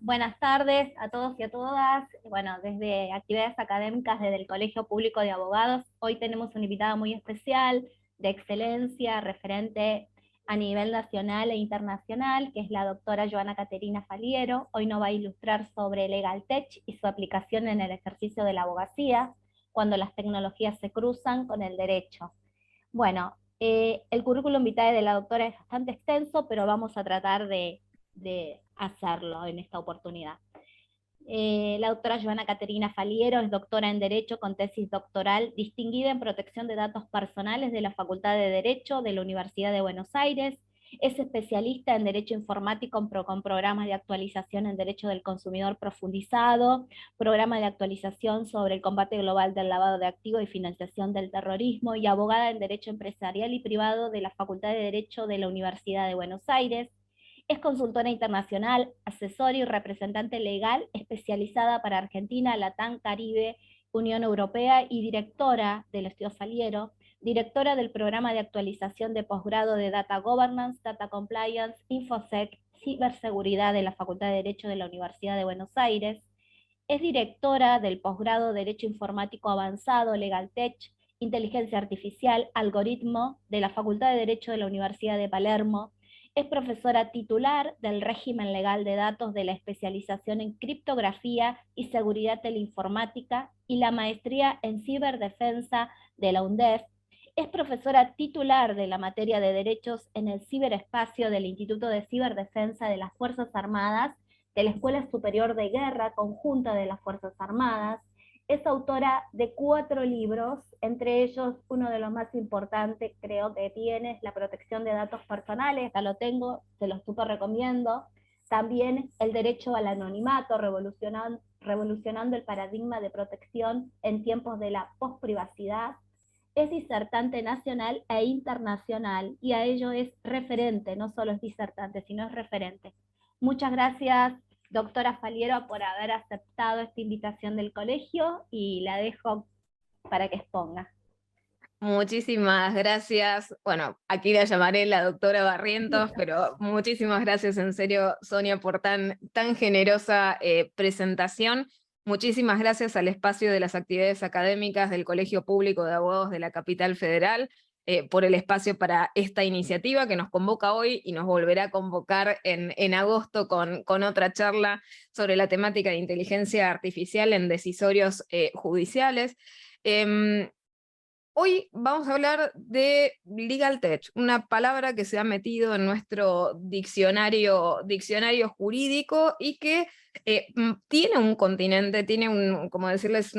Buenas tardes a todos y a todas. Bueno, desde actividades académicas desde el Colegio Público de Abogados, hoy tenemos una invitada muy especial, de excelencia, referente a nivel nacional e internacional, que es la doctora Joana Caterina Faliero. Hoy nos va a ilustrar sobre Legal Tech y su aplicación en el ejercicio de la abogacía, cuando las tecnologías se cruzan con el derecho. Bueno, el currículum vitae de la doctora es bastante extenso, pero vamos a tratar de hacerlo en esta oportunidad. La doctora Joana Caterina Faliero es doctora en Derecho con tesis doctoral distinguida en protección de datos personales de la Facultad de Derecho de la Universidad de Buenos Aires. Es especialista en Derecho Informático con programas de actualización en Derecho del Consumidor profundizado, programa de actualización sobre el combate global del lavado de activos y financiación del terrorismo, y abogada en Derecho Empresarial y Privado de la Facultad de Derecho de la Universidad de Buenos Aires. Es consultora internacional, asesora y representante legal especializada para Argentina, Latam, Caribe, Unión Europea y directora del Estudio Faliero, directora del programa de actualización de posgrado de Data Governance, Data Compliance, InfoSec, Ciberseguridad de la Facultad de Derecho de la Universidad de Buenos Aires. Es directora del posgrado Derecho Informático Avanzado, Legal Tech, Inteligencia Artificial, Algoritmo de la Facultad de Derecho de la Universidad de Palermo. Es profesora titular del régimen legal de datos de la especialización en criptografía y seguridad de la informática y la maestría en ciberdefensa de la UNDEF. Es profesora titular de la materia de derechos en el ciberespacio del Instituto de Ciberdefensa de las Fuerzas Armadas, de la Escuela Superior de Guerra Conjunta de las Fuerzas Armadas. Es autora de 4 libros, entre ellos uno de los más importantes creo que tiene es La protección de datos personales, ya lo tengo, se lo súper recomiendo. También El derecho al anonimato, revolucionando el paradigma de protección en tiempos de la posprivacidad. Es disertante nacional e internacional, y a ello es referente, no solo es disertante, sino es referente. Muchas gracias, doctora Faliero, por haber aceptado esta invitación del colegio, y la dejo para que exponga. Muchísimas gracias. Bueno, aquí la llamaré la doctora Barrientos, pero muchísimas gracias en serio, Sonia, por tan generosa presentación. Muchísimas gracias al espacio de las actividades académicas del Colegio Público de Abogados de la Capital Federal por el espacio para esta iniciativa que nos convoca hoy y nos volverá a convocar en agosto con otra charla sobre la temática de inteligencia artificial en decisorios judiciales. Hoy vamos a hablar de Legal Tech, una palabra que se ha metido en nuestro diccionario jurídico y que tiene un continente, tiene como decirles,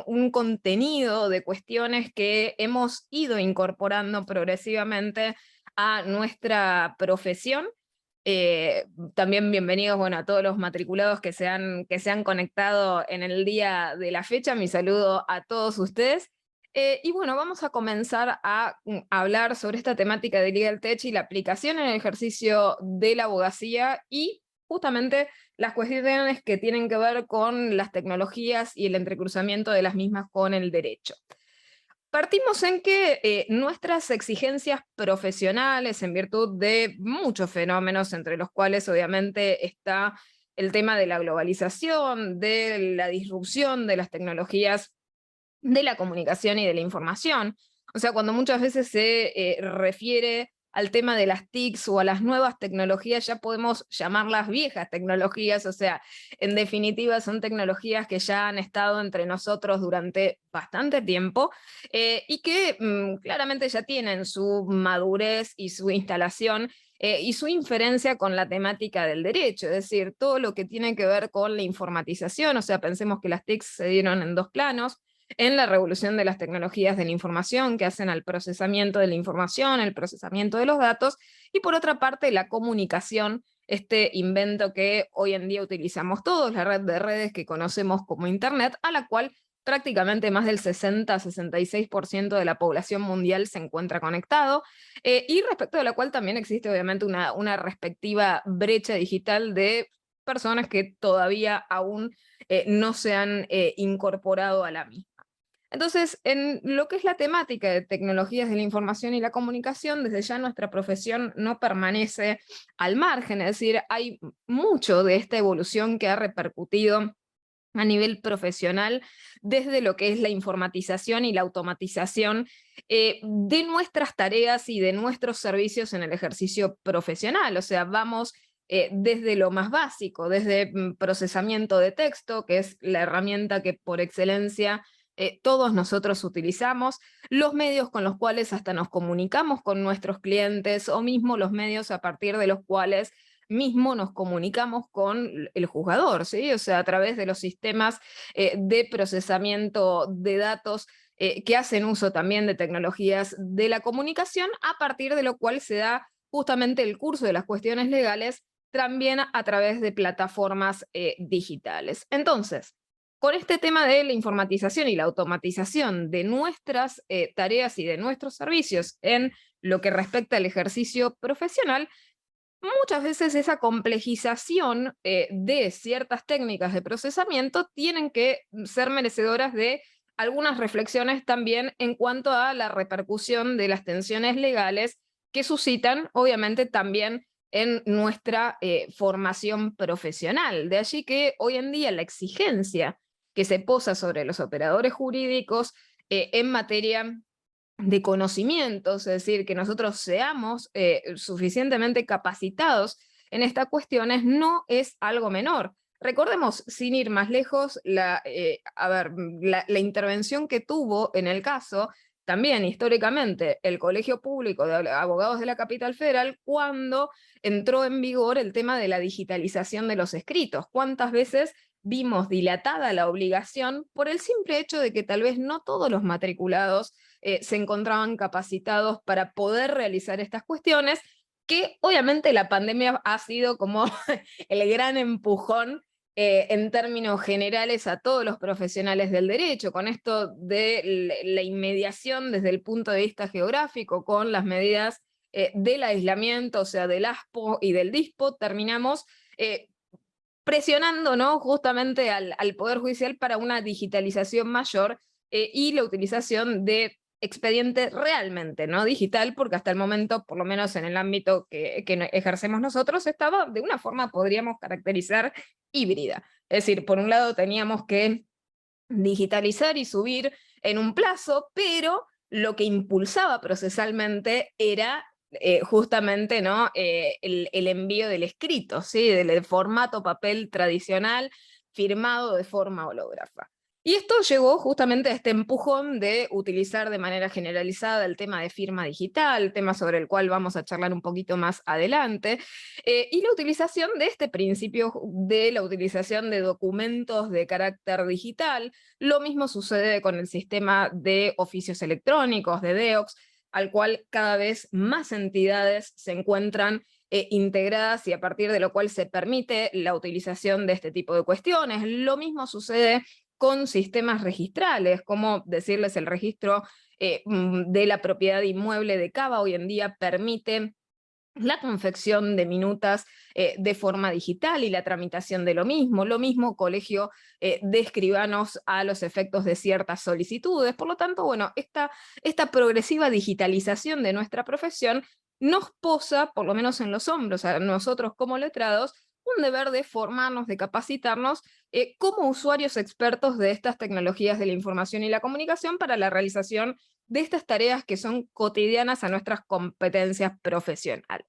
un contenido de cuestiones que hemos ido incorporando progresivamente a nuestra profesión. También bienvenidos, bueno, a todos los matriculados que se han conectado en el día de la fecha. Mi saludo a todos ustedes. Y bueno, vamos a comenzar a hablar sobre esta temática de Legal Tech y la aplicación en el ejercicio de la abogacía y justamente las cuestiones que tienen que ver con las tecnologías y el entrecruzamiento de las mismas con el derecho. Partimos en que nuestras exigencias profesionales, en virtud de muchos fenómenos, entre los cuales obviamente está el tema de la globalización, de la disrupción de las tecnologías de la comunicación y de la información. O sea, cuando muchas veces se refiere al tema de las TICs o a las nuevas tecnologías, ya podemos llamarlas viejas tecnologías, o sea, en definitiva son tecnologías que ya han estado entre nosotros durante bastante tiempo y que claramente ya tienen su madurez y su instalación y su inferencia con la temática del derecho, es decir, todo lo que tiene que ver con la informatización. O sea, pensemos que las TICs se dieron en 2 planos: en la revolución de las tecnologías de la información que hacen al procesamiento de la información, el procesamiento de los datos, y por otra parte la comunicación, este invento que hoy en día utilizamos todos, la red de redes que conocemos como Internet, a la cual prácticamente más del 60-66% de la población mundial se encuentra conectado, y respecto de la cual también existe obviamente una respectiva brecha digital de personas que todavía aún no se han incorporado a la misma. Entonces, en lo que es la temática de tecnologías de la información y la comunicación, desde ya nuestra profesión no permanece al margen, es decir, hay mucho de esta evolución que ha repercutido a nivel profesional desde lo que es la informatización y la automatización de nuestras tareas y de nuestros servicios en el ejercicio profesional. O sea, vamos desde lo más básico, desde procesamiento de texto, que es la herramienta que por excelencia todos nosotros utilizamos, los medios con los cuales hasta nos comunicamos con nuestros clientes o mismo los medios a partir de los cuales mismo nos comunicamos con el juzgador, ¿sí? O sea, a través de los sistemas de procesamiento de datos que hacen uso también de tecnologías de la comunicación, a partir de lo cual se da justamente el curso de las cuestiones legales también a través de plataformas digitales. Entonces, con este tema de la informatización y la automatización de nuestras tareas y de nuestros servicios en lo que respecta al ejercicio profesional, muchas veces esa complejización de ciertas técnicas de procesamiento tienen que ser merecedoras de algunas reflexiones también en cuanto a la repercusión de las tensiones legales que suscitan, obviamente, también en nuestra formación profesional. De allí que hoy en día la exigencia que se posa sobre los operadores jurídicos en materia de conocimientos, es decir, que nosotros seamos suficientemente capacitados en estas cuestiones, no es algo menor. Recordemos, sin ir más lejos, la intervención que tuvo en el caso, también históricamente, el Colegio Público de Abogados de la Capital Federal, cuando entró en vigor el tema de la digitalización de los escritos. ¿Cuántas veces vimos dilatada la obligación por el simple hecho de que tal vez no todos los matriculados se encontraban capacitados para poder realizar estas cuestiones, que obviamente la pandemia ha sido como el gran empujón en términos generales a todos los profesionales del derecho, con esto de la inmediación desde el punto de vista geográfico, con las medidas del aislamiento, o sea, del ASPO y del DISPO, terminamos presionando, ¿no?, justamente al Poder Judicial para una digitalización mayor y la utilización de expediente realmente no digital, porque hasta el momento, por lo menos en el ámbito que ejercemos nosotros, estaba de una forma, podríamos caracterizar, híbrida. Es decir, por un lado teníamos que digitalizar y subir en un plazo, pero lo que impulsaba procesalmente era justamente, ¿no?, el envío del escrito, ¿sí?, del formato papel tradicional, firmado de forma hológrafa. Y esto llegó justamente a este empujón de utilizar de manera generalizada el tema de firma digital, tema sobre el cual vamos a charlar un poquito más adelante, y la utilización de este principio de la utilización de documentos de carácter digital. Lo mismo sucede con el sistema de oficios electrónicos, de DEOX, al cual cada vez más entidades se encuentran integradas y a partir de lo cual se permite la utilización de este tipo de cuestiones. Lo mismo sucede con sistemas registrales, como decirles el registro de la propiedad inmueble de Cava hoy en día permite la confección de minutas de forma digital y la tramitación de lo mismo colegio de escribanos a los efectos de ciertas solicitudes. Por lo tanto, bueno, esta progresiva digitalización de nuestra profesión nos posa, por lo menos en los hombros, a nosotros como letrados, un deber de formarnos, de capacitarnos como usuarios expertos de estas tecnologías de la información y la comunicación para la realización de estas tareas que son cotidianas a nuestras competencias profesionales.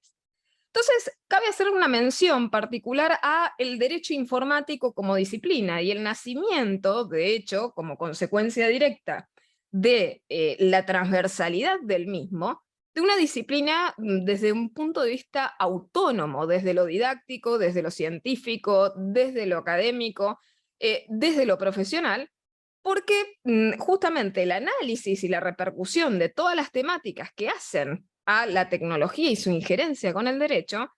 Entonces, cabe hacer una mención particular a el derecho informático como disciplina y el nacimiento, de hecho, como consecuencia directa de la transversalidad del mismo, de una disciplina desde un punto de vista autónomo, desde lo didáctico, desde lo científico, desde lo académico, desde lo profesional, porque justamente el análisis y la repercusión de todas las temáticas que hacen a la tecnología y su injerencia con el derecho,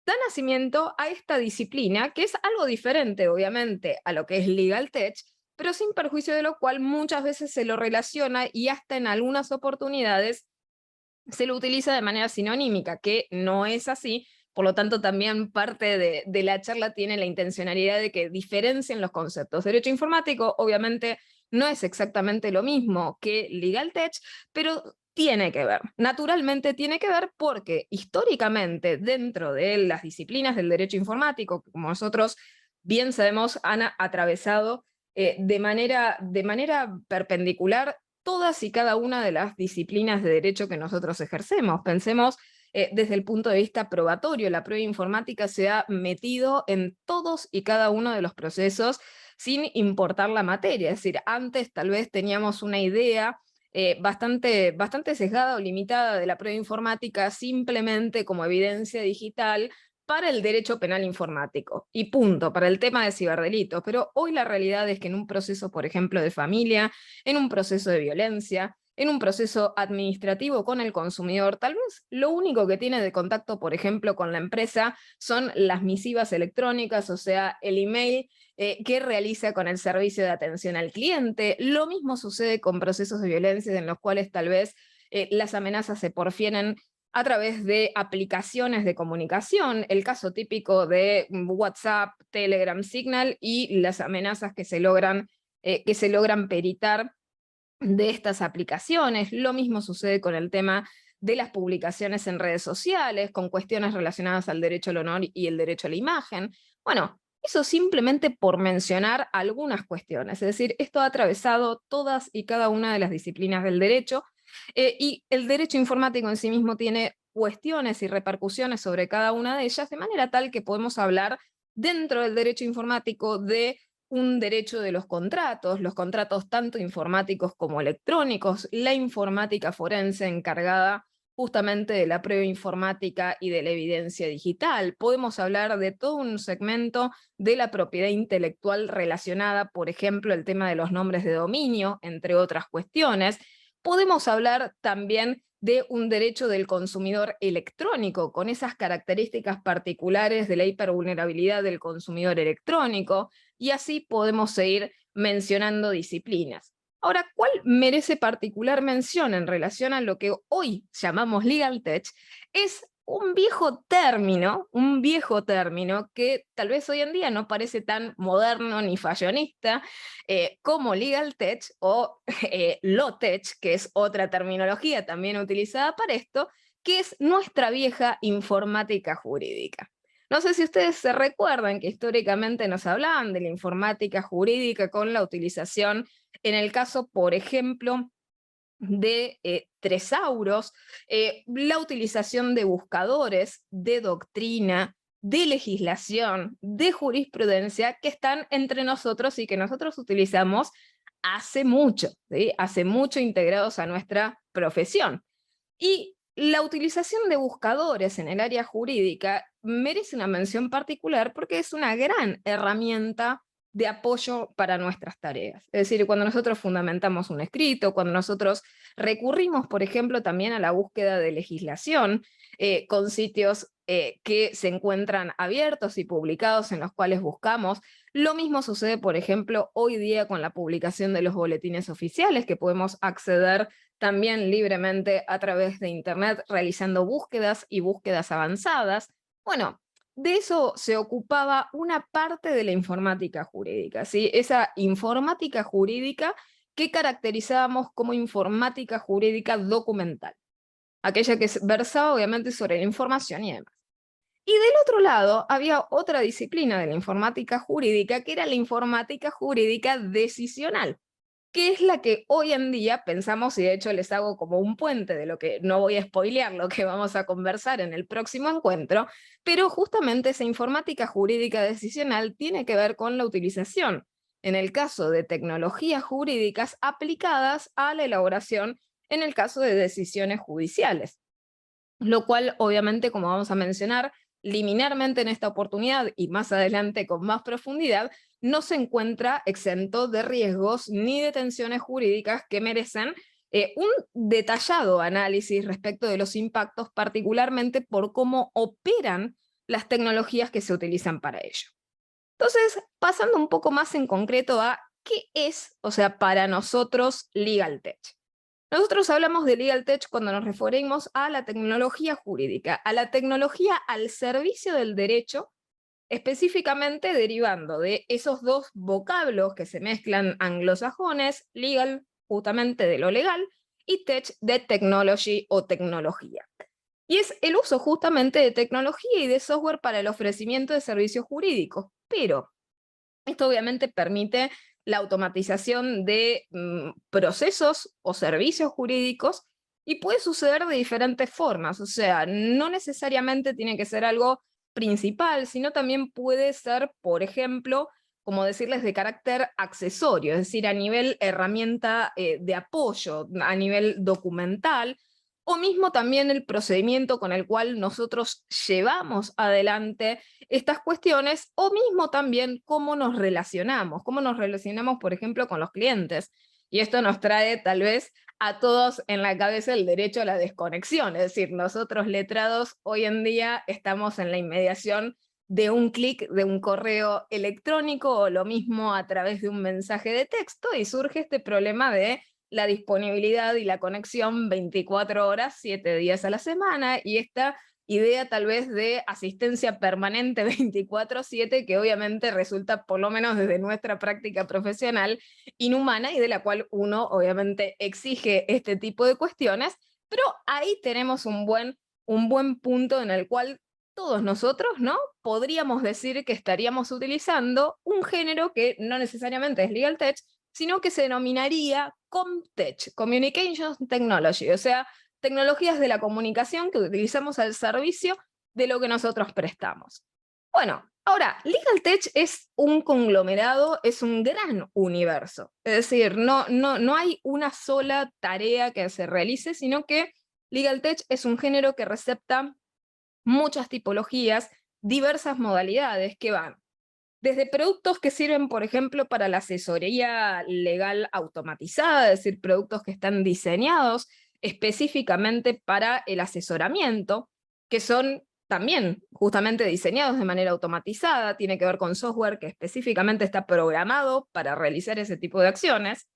da nacimiento a esta disciplina, que es algo diferente, obviamente, a lo que es Legal Tech, pero sin perjuicio de lo cual muchas veces se lo relaciona y hasta en algunas oportunidades se lo utiliza de manera sinonímica, que no es así. Por lo tanto, también parte de la charla tiene la intencionalidad de que diferencien los conceptos. Derecho informático, obviamente, no es exactamente lo mismo que Legal Tech, pero tiene que ver, naturalmente tiene que ver porque históricamente dentro de las disciplinas del derecho informático, que como nosotros bien sabemos han atravesado de manera perpendicular todas y cada una de las disciplinas de derecho que nosotros ejercemos. Pensemos desde el punto de vista probatorio, la prueba informática se ha metido en todos y cada uno de los procesos sin importar la materia. Es decir, antes tal vez teníamos una idea bastante sesgada o limitada de la prueba informática simplemente como evidencia digital para el derecho penal informático, y punto, para el tema de ciberdelitos. Pero hoy la realidad es que en un proceso, por ejemplo, de familia, en un proceso de violencia, en un proceso administrativo con el consumidor, tal vez lo único que tiene de contacto, por ejemplo, con la empresa son las misivas electrónicas, o sea, el email que realiza con el servicio de atención al cliente. Lo mismo sucede con procesos de violencia en los cuales tal vez las amenazas se porfieren a través de aplicaciones de comunicación, el caso típico de WhatsApp, Telegram, Signal y las amenazas que se logran peritar de estas aplicaciones. Lo mismo sucede con el tema de las publicaciones en redes sociales, con cuestiones relacionadas al derecho al honor y el derecho a la imagen. Bueno, eso simplemente por mencionar algunas cuestiones, es decir, esto ha atravesado todas y cada una de las disciplinas del derecho, y el derecho informático en sí mismo tiene cuestiones y repercusiones sobre cada una de ellas, de manera tal que podemos hablar dentro del derecho informático de un derecho de los contratos tanto informáticos como electrónicos, la informática forense encargada justamente de la prueba informática y de la evidencia digital. Podemos hablar de todo un segmento de la propiedad intelectual relacionada, por ejemplo, el tema de los nombres de dominio, entre otras cuestiones. Podemos hablar también de un derecho del consumidor electrónico, con esas características particulares de la hipervulnerabilidad del consumidor electrónico, y así podemos seguir mencionando disciplinas. Ahora, ¿cuál merece particular mención en relación a lo que hoy llamamos Legal Tech? Es un viejo término que tal vez hoy en día no parece tan moderno ni fashionista como Legal Tech o Law Tech, que es otra terminología también utilizada para esto, que es nuestra vieja informática jurídica. No sé si ustedes se recuerdan que históricamente nos hablaban de la informática jurídica con la utilización, en el caso, por ejemplo, de tesauros, la utilización de buscadores, de doctrina, de legislación, de jurisprudencia que están entre nosotros y que nosotros utilizamos hace mucho, ¿sí? Hace mucho integrados a nuestra profesión. Y la utilización de buscadores en el área jurídica merece una mención particular porque es una gran herramienta de apoyo para nuestras tareas. Es decir, cuando nosotros fundamentamos un escrito, cuando nosotros recurrimos, por ejemplo, también a la búsqueda de legislación con sitios que se encuentran abiertos y publicados en los cuales buscamos. Lo mismo sucede, por ejemplo, hoy día con la publicación de los boletines oficiales, que podemos acceder también libremente a través de Internet realizando búsquedas y búsquedas avanzadas. Bueno, de eso se ocupaba una parte de la informática jurídica, ¿sí? Esa informática jurídica que caracterizábamos como informática jurídica documental, aquella que versaba obviamente sobre la información y demás. Y del otro lado había otra disciplina de la informática jurídica, que era la informática jurídica decisional, que es la que hoy en día pensamos, y de hecho les hago como un puente de lo que no voy a spoilear, lo que vamos a conversar en el próximo encuentro, pero justamente esa informática jurídica decisional tiene que ver con la utilización, en el caso de tecnologías jurídicas aplicadas a la elaboración en el caso de decisiones judiciales, lo cual obviamente, como vamos a mencionar liminarmente en esta oportunidad y más adelante con más profundidad, no se encuentra exento de riesgos ni de tensiones jurídicas que merecen un detallado análisis respecto de los impactos, particularmente por cómo operan las tecnologías que se utilizan para ello. Entonces, pasando un poco más en concreto a qué es, o sea, para nosotros Legal Tech. Nosotros hablamos de Legal Tech cuando nos referimos a la tecnología jurídica, a la tecnología al servicio del derecho específicamente derivando de esos dos vocablos que se mezclan anglosajones, legal justamente de lo legal, y tech de technology o tecnología. Y es el uso justamente de tecnología y de software para el ofrecimiento de servicios jurídicos. Pero esto obviamente permite la automatización de procesos o servicios jurídicos y puede suceder de diferentes formas. O sea, no necesariamente tiene que ser algo principal, sino también puede ser, por ejemplo, como decirles, de carácter accesorio, es decir, a nivel herramienta de apoyo, a nivel documental, o mismo también el procedimiento con el cual nosotros llevamos adelante estas cuestiones, o mismo también cómo nos relacionamos, por ejemplo, con los clientes. Y esto nos trae tal vez a todos en la cabeza el derecho a la desconexión, es decir, nosotros letrados hoy en día estamos en la inmediación de un clic de un correo electrónico o lo mismo a través de un mensaje de texto y surge este problema de la disponibilidad y la conexión 24 horas, 7 días a la semana, y esta idea tal vez de asistencia permanente 24/7 que obviamente resulta, por lo menos desde nuestra práctica profesional, inhumana y de la cual uno obviamente exige este tipo de cuestiones, pero ahí tenemos un buen punto en el cual todos nosotros, ¿no? Podríamos decir que estaríamos utilizando un género que no necesariamente es legal tech, sino que se denominaría ComTech, Communications Technology, o sea, tecnologías de la comunicación que utilizamos al servicio de lo que nosotros prestamos. Bueno, ahora, Legal Tech es un conglomerado, es un gran universo. Es decir, no hay una sola tarea que se realice, sino que Legal Tech es un género que recepta muchas tipologías, diversas modalidades que van desde productos que sirven, por ejemplo, para la asesoría legal automatizada, es decir, productos que están diseñados específicamente para el asesoramiento, que son también justamente diseñados de manera automatizada, tiene que ver con software que específicamente está programado para realizar ese tipo de acciones.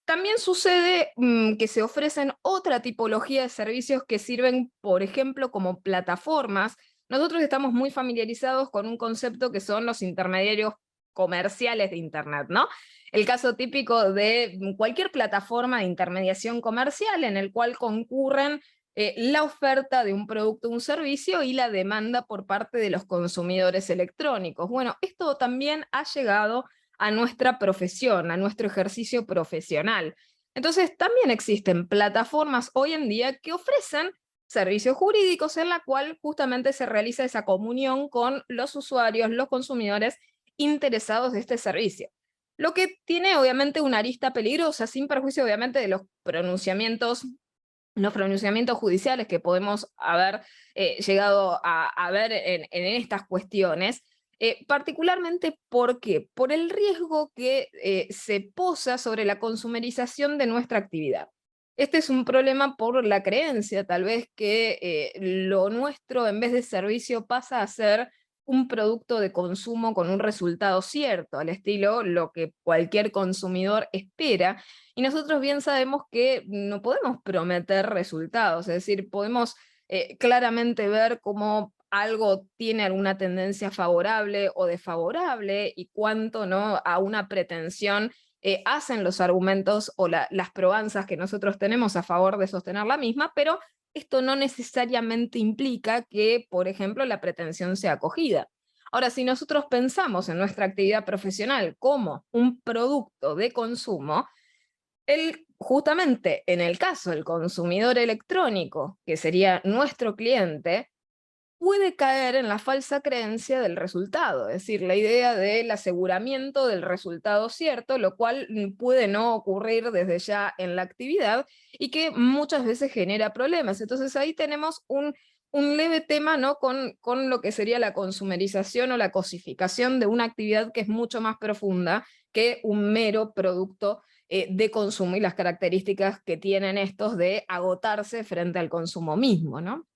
También sucede que se ofrecen otra tipología de servicios que sirven, por ejemplo, como plataformas. Nosotros estamos muy familiarizados con un concepto que son los intermediarios comerciales de Internet, ¿no? El caso típico de cualquier plataforma de intermediación comercial en el cual concurren la oferta de un producto o un servicio y la demanda por parte de los consumidores electrónicos. Bueno, esto también ha llegado a nuestra profesión, a nuestro ejercicio profesional. Entonces, también existen plataformas hoy en día que ofrecen servicios jurídicos en la cual justamente se realiza esa comunión con los usuarios, los consumidores interesados de este servicio. Lo que tiene obviamente una arista peligrosa, sin perjuicio obviamente de los pronunciamientos judiciales que podemos haber llegado a ver en estas cuestiones, particularmente ¿por qué? Por el riesgo que se posa sobre la consumerización de nuestra actividad. Este es un problema por la creencia, tal vez, que lo nuestro en vez de servicio pasa a ser un producto de consumo con un resultado cierto, al estilo lo que cualquier consumidor espera, y nosotros bien sabemos que no podemos prometer resultados, es decir, podemos claramente ver cómo algo tiene alguna tendencia favorable o desfavorable y cuánto ¿no? a una pretensión hacen los argumentos o las probanzas que nosotros tenemos a favor de sostener la misma, pero esto no necesariamente implica que, por ejemplo, la pretensión sea acogida. Ahora, si nosotros pensamos en nuestra actividad profesional como un producto de consumo, justamente en el caso del consumidor electrónico, que sería nuestro cliente, puede caer en la falsa creencia del resultado, es decir, la idea del aseguramiento del resultado cierto, lo cual puede no ocurrir desde ya en la actividad y que muchas veces genera problemas. Entonces ahí tenemos un leve tema ¿no? con lo que sería la consumerización o la cosificación de una actividad que es mucho más profunda que un mero producto de consumo y las características que tienen estos de agotarse frente al consumo mismo, ¿no?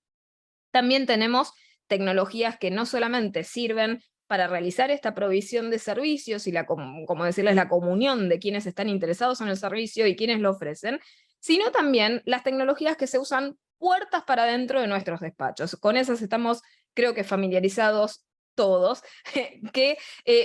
También tenemos tecnologías que no solamente sirven para realizar esta provisión de servicios y como decirles, la comunión de quienes están interesados en el servicio y quienes lo ofrecen, sino también las tecnologías que se usan puertas para dentro de nuestros despachos. Con esas estamos, creo que familiarizados todos, que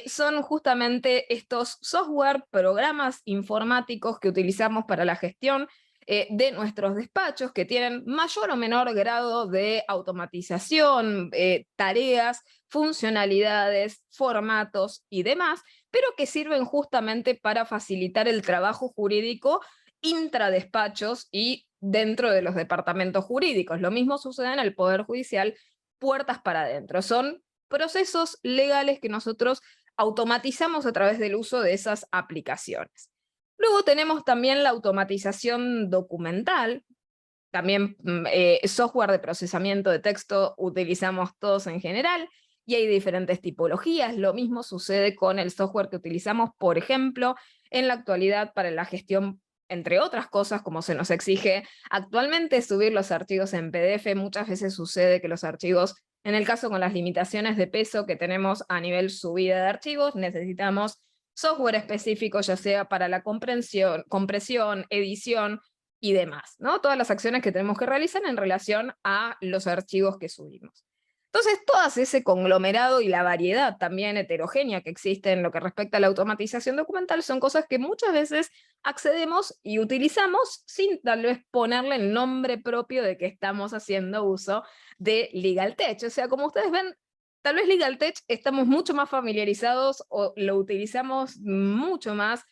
son justamente estos software, programas informáticos que utilizamos para la gestión de nuestros despachos, que tienen mayor o menor grado de automatización, tareas, funcionalidades, formatos y demás, pero que sirven justamente para facilitar el trabajo jurídico intradespachos y dentro de los departamentos jurídicos. Lo mismo sucede en el Poder Judicial, puertas para adentro. Son procesos legales que nosotros automatizamos a través del uso de esas aplicaciones. Luego tenemos también la automatización documental, también software de procesamiento de texto utilizamos todos en general, y hay diferentes tipologías. Lo mismo sucede con el software que utilizamos, por ejemplo, en la actualidad para la gestión, entre otras cosas, como se nos exige actualmente subir los archivos en PDF. Muchas veces sucede que los archivos, en el caso con las limitaciones de peso que tenemos a nivel subida de archivos, necesitamos software específico, ya sea para la compresión, edición y demás, ¿no? Todas las acciones que tenemos que realizar en relación a los archivos que subimos. Entonces, todo ese conglomerado y la variedad también heterogénea que existe en lo que respecta a la automatización documental son cosas que muchas veces accedemos y utilizamos sin tal vez ponerle el nombre propio de que estamos haciendo uso de LegalTech. O sea, como ustedes ven, tal vez LegalTech estamos mucho más familiarizados o lo utilizamos mucho más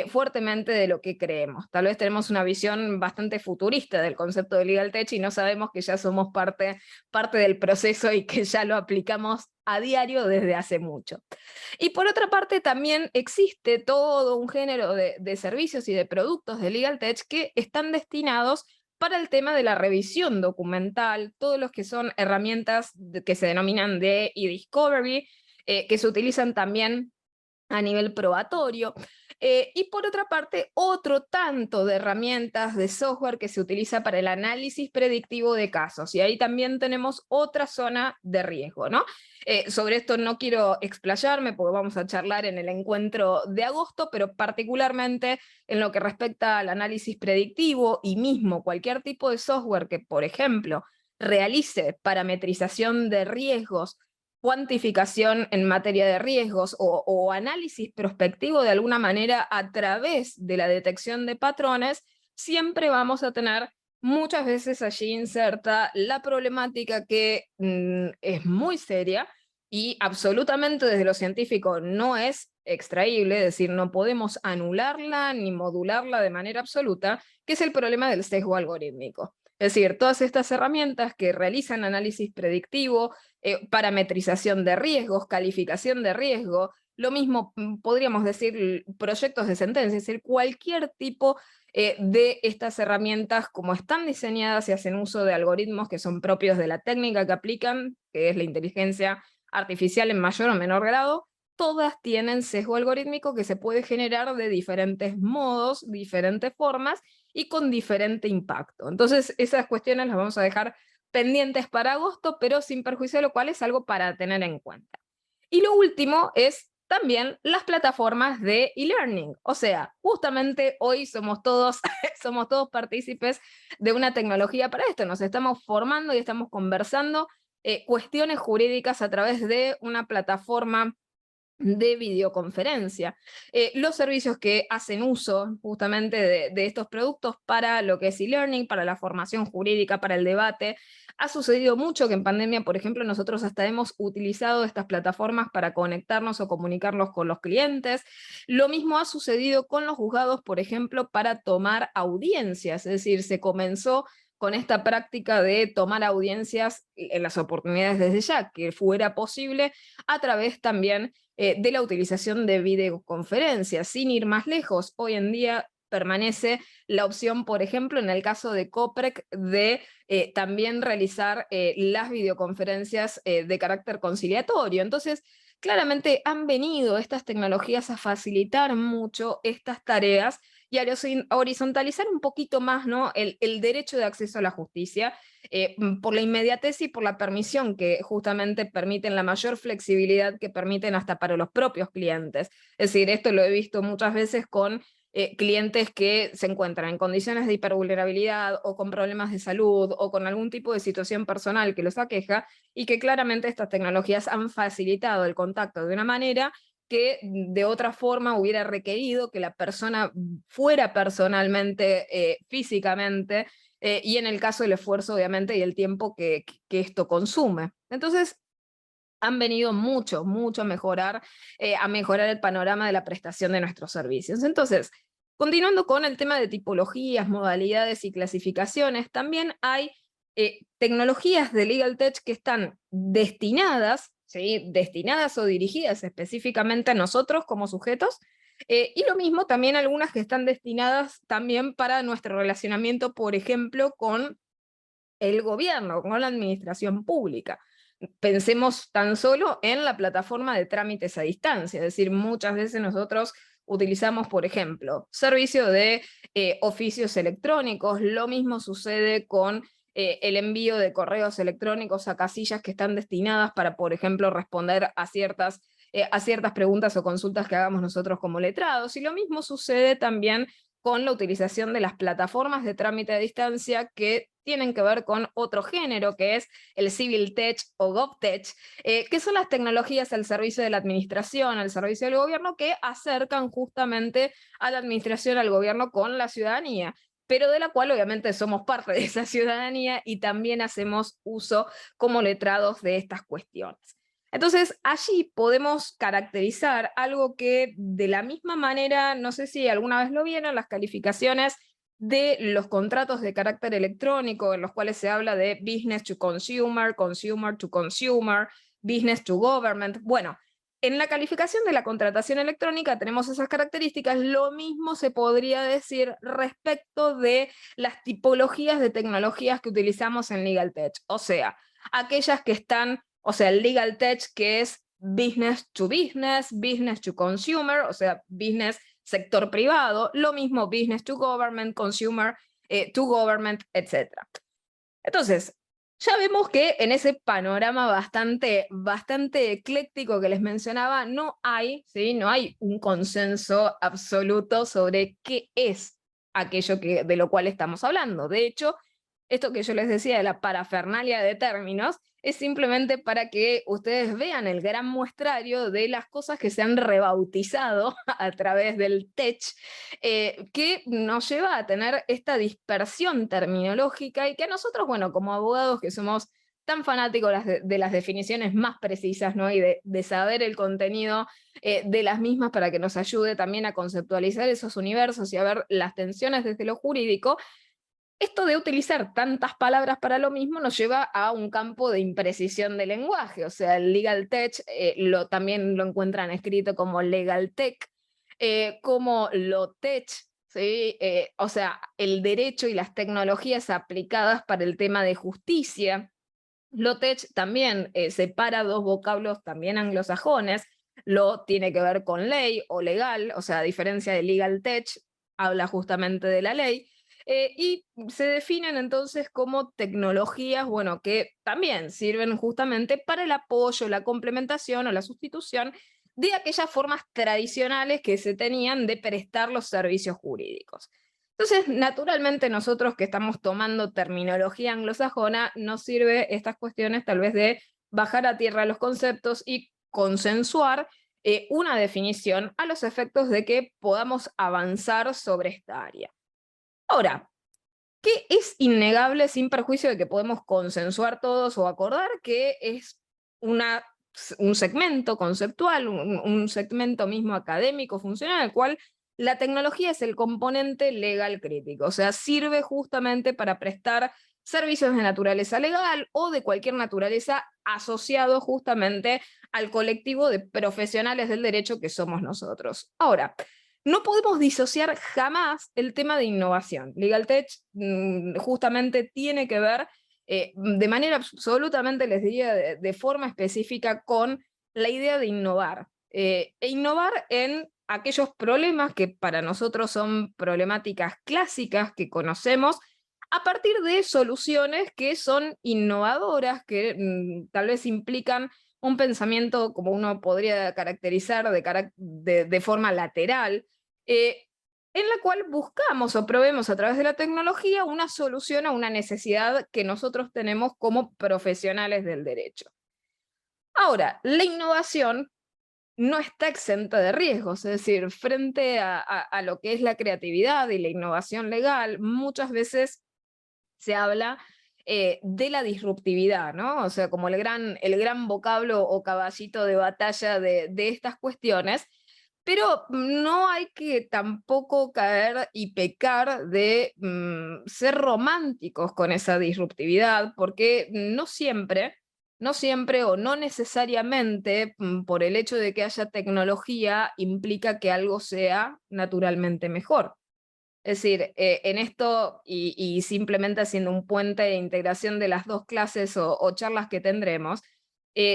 fuertemente de lo que creemos. Tal vez tenemos una visión bastante futurista del concepto de LegalTech y no sabemos que ya somos parte del proceso y que ya lo aplicamos a diario desde hace mucho. Y por otra parte también existe todo un género de servicios y de productos de LegalTech que están destinados para el tema de la revisión documental, todos los que son herramientas que se denominan de e-discovery, que se utilizan también a nivel probatorio. Y por otra parte, otro tanto de herramientas de software que se utiliza para el análisis predictivo de casos. Y ahí también tenemos otra zona de riesgo, ¿no? Sobre esto no quiero explayarme porque vamos a charlar en el encuentro de agosto, pero particularmente en lo que respecta al análisis predictivo y mismo cualquier tipo de software que, por ejemplo, realice parametrización de riesgos, cuantificación en materia de riesgos o análisis prospectivo de alguna manera a través de la detección de patrones, siempre vamos a tener muchas veces allí inserta la problemática que es muy seria y absolutamente desde lo científico no es extraíble, es decir, no podemos anularla ni modularla de manera absoluta, que es el problema del sesgo algorítmico. Es decir, todas estas herramientas que realizan análisis predictivo, parametrización de riesgos, calificación de riesgo, lo mismo podríamos decir proyectos de sentencia, es decir, cualquier tipo de estas herramientas, como están diseñadas y hacen uso de algoritmos que son propios de la técnica que aplican, que es la inteligencia artificial en mayor o menor grado, todas tienen sesgo algorítmico que se puede generar de diferentes modos, diferentes formas y con diferente impacto. Entonces, esas cuestiones las vamos a dejar pendientes para agosto, pero sin perjuicio de lo cual es algo para tener en cuenta. Y lo último es también las plataformas de e-learning. O sea, justamente hoy somos todos, somos todos partícipes de una tecnología para esto. Nos estamos formando y estamos conversando cuestiones jurídicas a través de una plataforma de videoconferencia. Los servicios que hacen uso justamente de estos productos para lo que es e-learning, para la formación jurídica, para el debate. Ha sucedido mucho que en pandemia, por ejemplo, nosotros hasta hemos utilizado estas plataformas para conectarnos o comunicarnos con los clientes. Lo mismo ha sucedido con los juzgados, por ejemplo, para tomar audiencias, es decir, se comenzó con esta práctica de tomar audiencias en las oportunidades desde ya, que fuera posible, a través también de la utilización de videoconferencias. Sin ir más lejos, hoy en día permanece la opción, por ejemplo, en el caso de COPREC, de también realizar las videoconferencias de carácter conciliatorio. Entonces, claramente han venido estas tecnologías a facilitar mucho estas tareas y a horizontalizar un poquito más, ¿no?, el derecho de acceso a la justicia, por la inmediatez y por la permisión que justamente permiten, la mayor flexibilidad que permiten hasta para los propios clientes. Es decir, esto lo he visto muchas veces con clientes que se encuentran en condiciones de hipervulnerabilidad o con problemas de salud o con algún tipo de situación personal que los aqueja, y que claramente estas tecnologías han facilitado el contacto de una manera que de otra forma hubiera requerido que la persona fuera personalmente, físicamente, y en el caso del esfuerzo, obviamente, y el tiempo que esto consume. Entonces, han venido mucho, mucho a mejorar el panorama de la prestación de nuestros servicios. Entonces, continuando con el tema de tipologías, modalidades y clasificaciones, también hay tecnologías de Legal Tech que están destinadas, ¿sí? Destinadas o dirigidas específicamente a nosotros como sujetos, y lo mismo también algunas que están destinadas también para nuestro relacionamiento, por ejemplo, con el gobierno, con la administración pública. Pensemos tan solo en la plataforma de trámites a distancia, es decir, muchas veces nosotros utilizamos, por ejemplo, servicio de oficios electrónicos, lo mismo sucede con el envío de correos electrónicos a casillas que están destinadas para, por ejemplo, responder a ciertas preguntas o consultas que hagamos nosotros como letrados, y lo mismo sucede también con la utilización de las plataformas de trámite a distancia que tienen que ver con otro género, que es el Civil Tech o GovTech, que son las tecnologías al servicio de la administración, al servicio del gobierno, que acercan justamente a la administración, al gobierno con la ciudadanía, pero de la cual obviamente somos parte de esa ciudadanía y también hacemos uso como letrados de estas cuestiones. Entonces, allí podemos caracterizar algo que de la misma manera, no sé si alguna vez lo vieron, las calificaciones de los contratos de carácter electrónico, en los cuales se habla de business to consumer, consumer to consumer, business to government. Bueno, en la calificación de la contratación electrónica tenemos esas características. Lo mismo se podría decir respecto de las tipologías de tecnologías que utilizamos en Legal Tech. O sea, aquellas que están, o sea, el Legal Tech que es business to consumer, o sea, business sector privado, lo mismo business to government, consumer to government, etc. Entonces, ya vemos que en ese panorama bastante ecléctico que les mencionaba, ¿sí? No hay un consenso absoluto sobre qué es aquello de lo cual estamos hablando. De hecho, esto que yo les decía de la parafernalia de términos es simplemente para que ustedes vean el gran muestrario de las cosas que se han rebautizado a través del tech, que nos lleva a tener esta dispersión terminológica, y que a nosotros, bueno, como abogados que somos tan fanáticos de las definiciones más precisas, ¿no? Y de saber el contenido de las mismas para que nos ayude también a conceptualizar esos universos y a ver las tensiones desde lo jurídico, esto de utilizar tantas palabras para lo mismo nos lleva a un campo de imprecisión de lenguaje. O sea, el Legal Tech también lo encuentran escrito como Legal Tech, como lo Tech, ¿sí? O sea, el derecho y las tecnologías aplicadas para el tema de justicia. Lo Tech también separa dos vocablos también anglosajones. Lo tiene que ver con ley o legal, o sea, a diferencia de Legal Tech, habla justamente de la ley. Y se definen entonces como tecnologías, bueno, que también sirven justamente para el apoyo, la complementación o la sustitución de aquellas formas tradicionales que se tenían de prestar los servicios jurídicos. Entonces, naturalmente nosotros que estamos tomando terminología anglosajona, nos sirve estas cuestiones tal vez de bajar a tierra los conceptos y consensuar una definición a los efectos de que podamos avanzar sobre esta área. Ahora, ¿qué es innegable sin perjuicio de que podemos consensuar todos o acordar que es un segmento conceptual, un segmento mismo académico, funcional, en el cual la tecnología es el componente legal crítico? O sea, sirve justamente para prestar servicios de naturaleza legal o de cualquier naturaleza asociado justamente al colectivo de profesionales del derecho que somos nosotros. Ahora, no podemos disociar jamás el tema de innovación. Legal Tech justamente tiene que ver de manera absolutamente, les diría, de forma específica con la idea de innovar. E innovar en aquellos problemas que para nosotros son problemáticas clásicas que conocemos, a partir de soluciones que son innovadoras, que tal vez implican un pensamiento, como uno podría caracterizar, de forma lateral, en la cual buscamos o proveemos a través de la tecnología una solución a una necesidad que nosotros tenemos como profesionales del derecho. Ahora, la innovación no está exenta de riesgos, es decir, frente a lo que es la creatividad y la innovación legal, muchas veces se habla de la disruptividad, ¿no? O sea, como el gran vocablo o caballito de batalla de estas cuestiones, pero no hay que tampoco caer y pecar de ser románticos con esa disruptividad, porque no siempre o no necesariamente por el hecho de que haya tecnología implica que algo sea naturalmente mejor. Es decir, en esto, y simplemente haciendo un puente de integración de las dos clases o charlas que tendremos,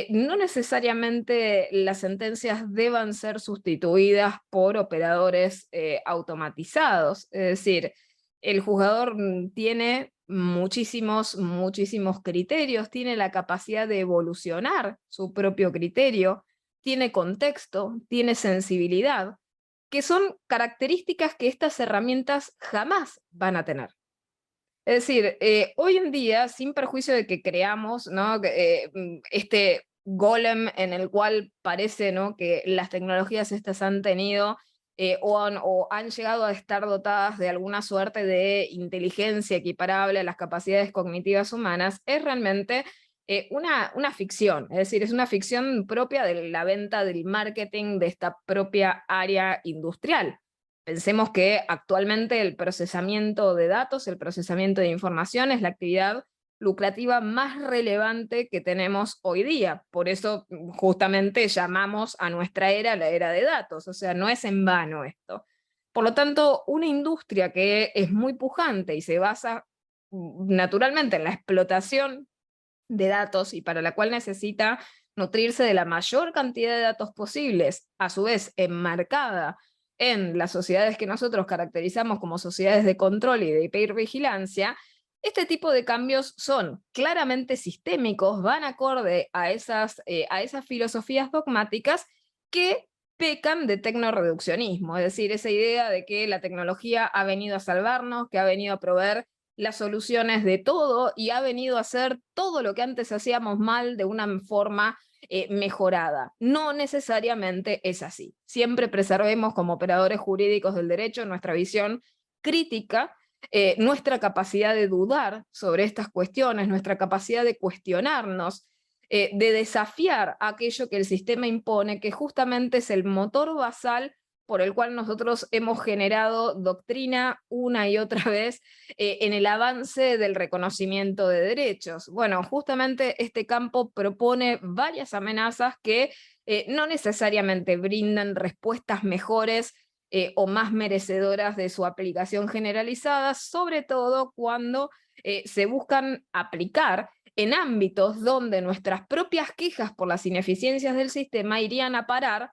no necesariamente las sentencias deban ser sustituidas por operadores automatizados. Es decir, el juzgador tiene muchísimos criterios, tiene la capacidad de evolucionar su propio criterio, tiene contexto, tiene sensibilidad, que son características que estas herramientas jamás van a tener. Es decir, hoy en día, sin perjuicio de que creamos, ¿no?, este golem en el cual parece, ¿no?, que las tecnologías estas han tenido o han llegado a estar dotadas de alguna suerte de inteligencia equiparable a las capacidades cognitivas humanas, es realmente una ficción. Es decir, es una ficción propia de la venta del marketing de esta propia área industrial. Pensemos que actualmente el procesamiento de datos, el procesamiento de información es la actividad lucrativa más relevante que tenemos hoy día. Por eso justamente llamamos a nuestra era la era de datos, o sea, no es en vano esto. Por lo tanto, una industria que es muy pujante y se basa naturalmente en la explotación de datos y para la cual necesita nutrirse de la mayor cantidad de datos posibles, a su vez enmarcada en las sociedades que nosotros caracterizamos como sociedades de control y de hipervigilancia, este tipo de cambios son claramente sistémicos, van acorde a esas filosofías dogmáticas que pecan de tecnoreduccionismo, es decir, esa idea de que la tecnología ha venido a salvarnos, que ha venido a proveer las soluciones de todo y ha venido a hacer todo lo que antes hacíamos mal de una forma mejorada. No necesariamente es así. Siempre preservemos como operadores jurídicos del derecho nuestra visión crítica, nuestra capacidad de dudar sobre estas cuestiones, nuestra capacidad de cuestionarnos, de desafiar aquello que el sistema impone, que justamente es el motor basal por el cual nosotros hemos generado doctrina una y otra vez en el avance del reconocimiento de derechos. Bueno, justamente este campo propone varias amenazas que no necesariamente brindan respuestas mejores o más merecedoras de su aplicación generalizada, sobre todo cuando se buscan aplicar en ámbitos donde nuestras propias quejas por las ineficiencias del sistema irían a parar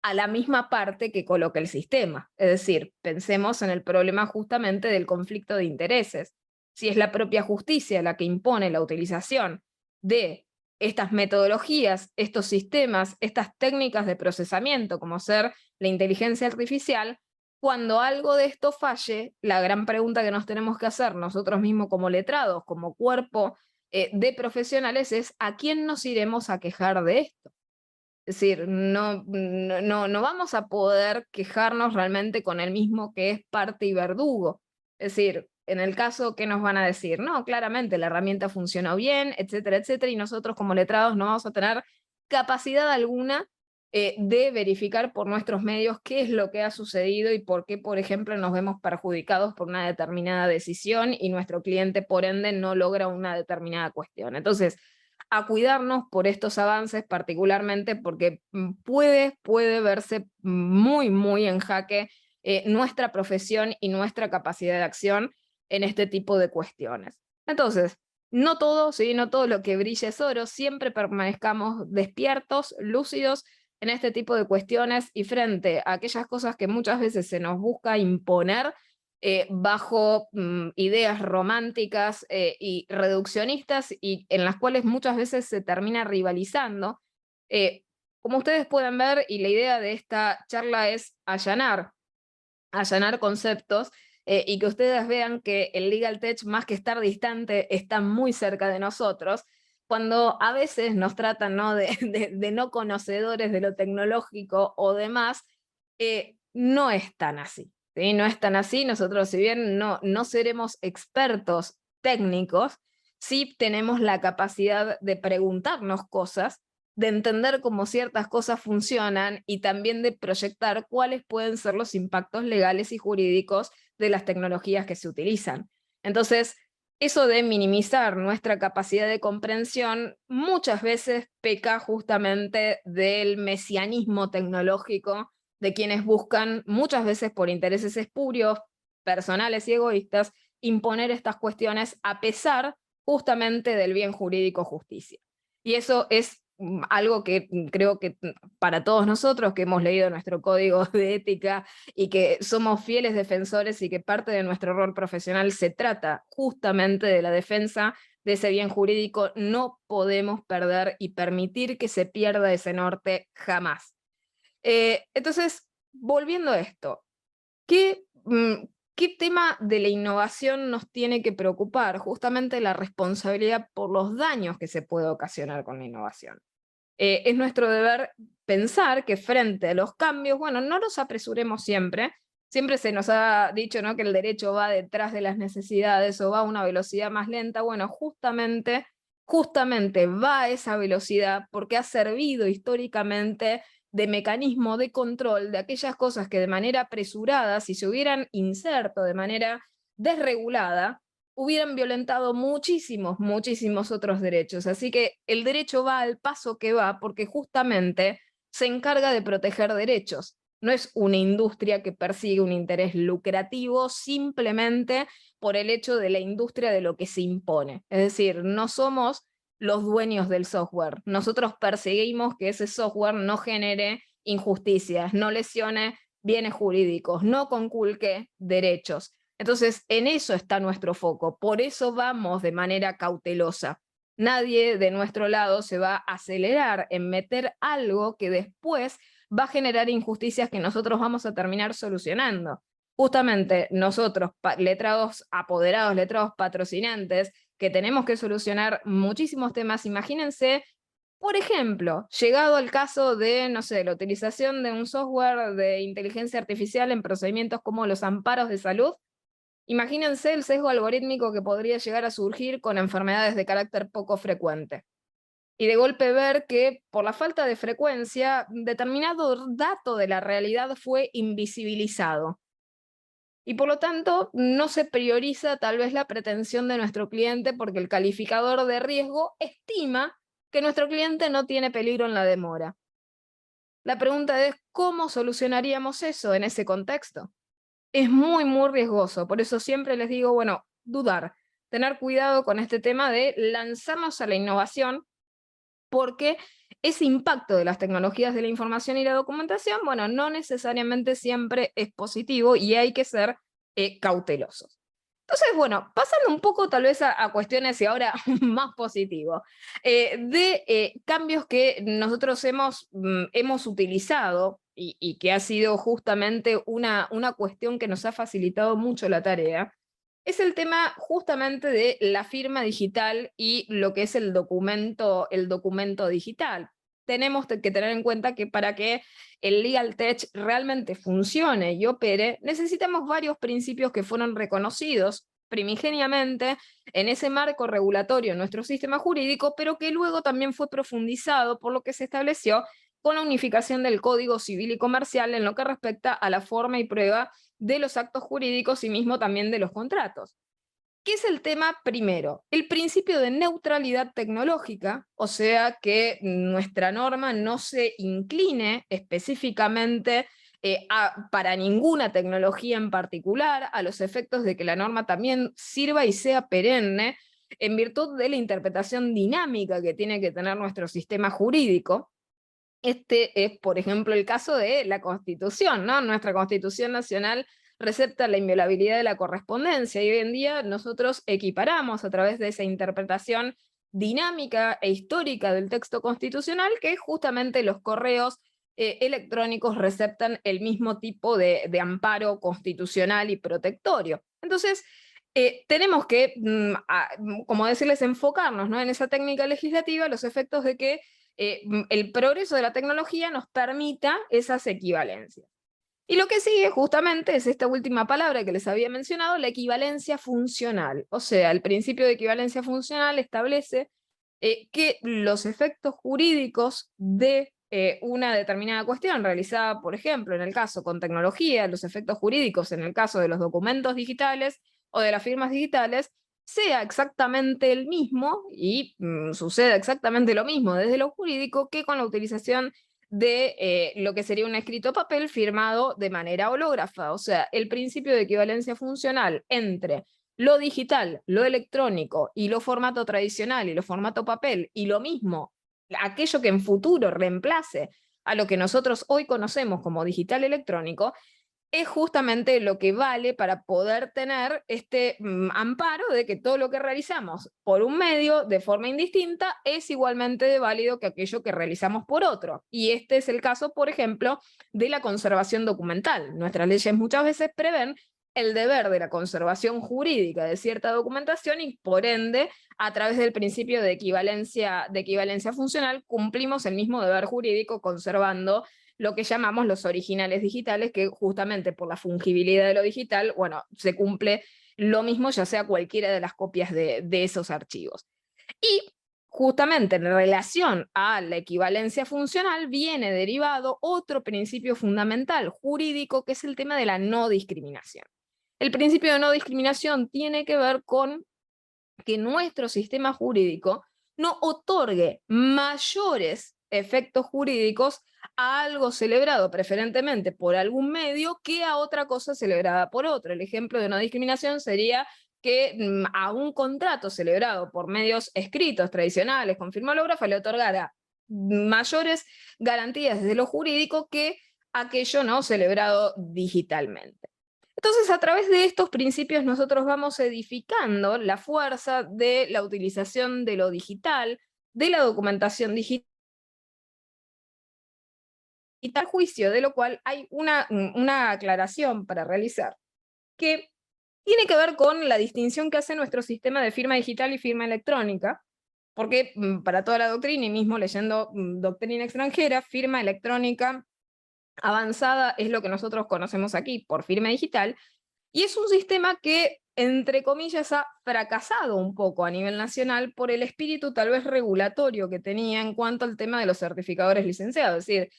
a la misma parte que coloca el sistema. Es decir, pensemos en el problema justamente del conflicto de intereses. Si es la propia justicia la que impone la utilización de estas metodologías, estos sistemas, estas técnicas de procesamiento, como ser la inteligencia artificial, cuando algo de esto falle, la gran pregunta que nos tenemos que hacer nosotros mismos como letrados, como cuerpo de profesionales, es ¿a quién nos iremos a quejar de esto? Es decir, no vamos a poder quejarnos realmente con el mismo que es parte y verdugo. Es decir, en el caso, ¿qué nos van a decir? No, claramente la herramienta funcionó bien, etcétera, etcétera, y nosotros como letrados no vamos a tener capacidad alguna de verificar por nuestros medios qué es lo que ha sucedido y por qué, por ejemplo, nos vemos perjudicados por una determinada decisión y nuestro cliente, por ende, no logra una determinada cuestión. Entonces, a cuidarnos por estos avances, particularmente porque puede verse muy en jaque nuestra profesión y nuestra capacidad de acción en este tipo de cuestiones. Entonces, no todo, ¿sí?, no todo lo que brille es oro, siempre permanezcamos despiertos, lúcidos en este tipo de cuestiones y frente a aquellas cosas que muchas veces se nos busca imponer bajo ideas románticas y reduccionistas y en las cuales muchas veces se termina rivalizando. Como ustedes pueden ver, y la idea de esta charla es allanar allanar conceptos, y que ustedes vean que el legal tech, más que estar distante, está muy cerca de nosotros, cuando a veces nos tratan, ¿no?, de no conocedores de lo tecnológico o demás, no es tan así. ¿Sí? No es tan así. Nosotros, si bien no seremos expertos técnicos, sí tenemos la capacidad de preguntarnos cosas, de entender cómo ciertas cosas funcionan y también de proyectar cuáles pueden ser los impactos legales y jurídicos de las tecnologías que se utilizan. Entonces, eso de minimizar nuestra capacidad de comprensión muchas veces peca justamente del mesianismo tecnológico de quienes buscan, muchas veces por intereses espurios, personales y egoístas, imponer estas cuestiones a pesar justamente del bien jurídico justicia. Y eso es algo que creo que para todos nosotros que hemos leído nuestro código de ética y que somos fieles defensores y que parte de nuestro rol profesional se trata justamente de la defensa de ese bien jurídico, no podemos perder y permitir que se pierda ese norte jamás. Entonces, volviendo a esto, ¿qué tema de la innovación nos tiene que preocupar? Justamente la responsabilidad por los daños que se puede ocasionar con la innovación. Es nuestro deber pensar que frente a los cambios, bueno, no los apresuremos siempre. Siempre se nos ha dicho, ¿no?, que el derecho va detrás de las necesidades o va a una velocidad más lenta. Bueno, justamente va a esa velocidad porque ha servido históricamente de mecanismo de control de aquellas cosas que de manera apresurada, si se hubieran inserto de manera desregulada, hubieran violentado muchísimos otros derechos. Así que el derecho va al paso que va porque justamente se encarga de proteger derechos. No es una industria que persigue un interés lucrativo simplemente por el hecho de la industria de lo que se impone. Es decir, no somos los dueños del software. Nosotros perseguimos que ese software no genere injusticias, no lesione bienes jurídicos, no conculque derechos. Entonces, en eso está nuestro foco, por eso vamos de manera cautelosa. Nadie de nuestro lado se va a acelerar en meter algo que después va a generar injusticias que nosotros vamos a terminar solucionando. Justamente nosotros, letrados apoderados, letrados patrocinantes, que tenemos que solucionar muchísimos temas, imagínense, por ejemplo, llegado al caso de, no sé, la utilización de un software de inteligencia artificial en procedimientos como los amparos de salud. Imagínense el sesgo algorítmico que podría llegar a surgir con enfermedades de carácter poco frecuente. Y de golpe ver que por la falta de frecuencia, determinado dato de la realidad fue invisibilizado. Y por lo tanto, no se prioriza tal vez la pretensión de nuestro cliente porque el calificador de riesgo estima que nuestro cliente no tiene peligro en la demora. La pregunta es, ¿cómo solucionaríamos eso en ese contexto? Es muy riesgoso, por eso siempre les digo, bueno, dudar, tener cuidado con este tema de lanzarnos a la innovación, porque ese impacto de las tecnologías de la información y la documentación, bueno, no necesariamente siempre es positivo y hay que ser cautelosos. Entonces, bueno, pasando un poco tal vez a cuestiones y ahora más positivo, de cambios que nosotros hemos utilizado y que ha sido justamente una cuestión que nos ha facilitado mucho la tarea, es el tema justamente de la firma digital y lo que es el documento digital. Tenemos que tener en cuenta que para que el legal tech realmente funcione y opere, necesitamos varios principios que fueron reconocidos primigeniamente en ese marco regulatorio en nuestro sistema jurídico, pero que luego también fue profundizado por lo que se estableció con la unificación del Código Civil y Comercial en lo que respecta a la forma y prueba de los actos jurídicos y mismo también de los contratos. ¿Qué es el tema primero? El principio de neutralidad tecnológica, o sea que nuestra norma no se incline específicamente para ninguna tecnología en particular, a los efectos de que la norma también sirva y sea perenne en virtud de la interpretación dinámica que tiene que tener nuestro sistema jurídico. Este es, por ejemplo, el caso de la Constitución, ¿no? Nuestra Constitución Nacional recepta la inviolabilidad de la correspondencia y hoy en día nosotros equiparamos a través de esa interpretación dinámica e histórica del texto constitucional que justamente los correos electrónicos receptan el mismo tipo de amparo constitucional y protectorio. Entonces, tenemos que, como decirles, enfocarnos, ¿no?, en esa técnica legislativa, los efectos de que el progreso de la tecnología nos permita esas equivalencias. Y lo que sigue justamente es esta última palabra que les había mencionado, la equivalencia funcional. O sea, el principio de equivalencia funcional establece que los efectos jurídicos de una determinada cuestión realizada, por ejemplo, en el caso con tecnología, los efectos jurídicos en el caso de los documentos digitales o de las firmas digitales, sea exactamente el mismo y suceda exactamente lo mismo desde lo jurídico que con la utilización de lo que sería un escrito a papel firmado de manera hológrafa. O sea, el principio de equivalencia funcional entre lo digital, lo electrónico y lo formato tradicional y lo formato papel, y lo mismo, aquello que en futuro reemplace a lo que nosotros hoy conocemos como digital electrónico, es justamente lo que vale para poder tener este amparo de que todo lo que realizamos por un medio de forma indistinta es igualmente válido que aquello que realizamos por otro. Y este es el caso, por ejemplo, de la conservación documental. Nuestras leyes muchas veces prevén el deber de la conservación jurídica de cierta documentación y, por ende, a través del principio de equivalencia funcional, cumplimos el mismo deber jurídico conservando lo que llamamos los originales digitales, que justamente por la fungibilidad de lo digital, bueno, se cumple lo mismo, ya sea cualquiera de las copias de esos archivos. Y justamente en relación a la equivalencia funcional viene derivado otro principio fundamental jurídico, que es el tema de la no discriminación. El principio de no discriminación tiene que ver con que nuestro sistema jurídico no otorgue mayores efectos jurídicos a algo celebrado preferentemente por algún medio que a otra cosa celebrada por otro. El ejemplo de no discriminación sería que a un contrato celebrado por medios escritos tradicionales con firma hológrafa le otorgara mayores garantías desde lo jurídico que aquello no celebrado digitalmente. Entonces, a través de estos principios nosotros vamos edificando la fuerza de la utilización de lo digital, de la documentación digital, y tal juicio, de lo cual hay una aclaración para realizar, que tiene que ver con la distinción que hace nuestro sistema de firma digital y firma electrónica, porque para toda la doctrina, y mismo leyendo doctrina extranjera, firma electrónica avanzada es lo que nosotros conocemos aquí por firma digital, y es un sistema que, entre comillas, ha fracasado un poco a nivel nacional por el espíritu tal vez regulatorio que tenía en cuanto al tema de los certificadores licenciados. Es decir,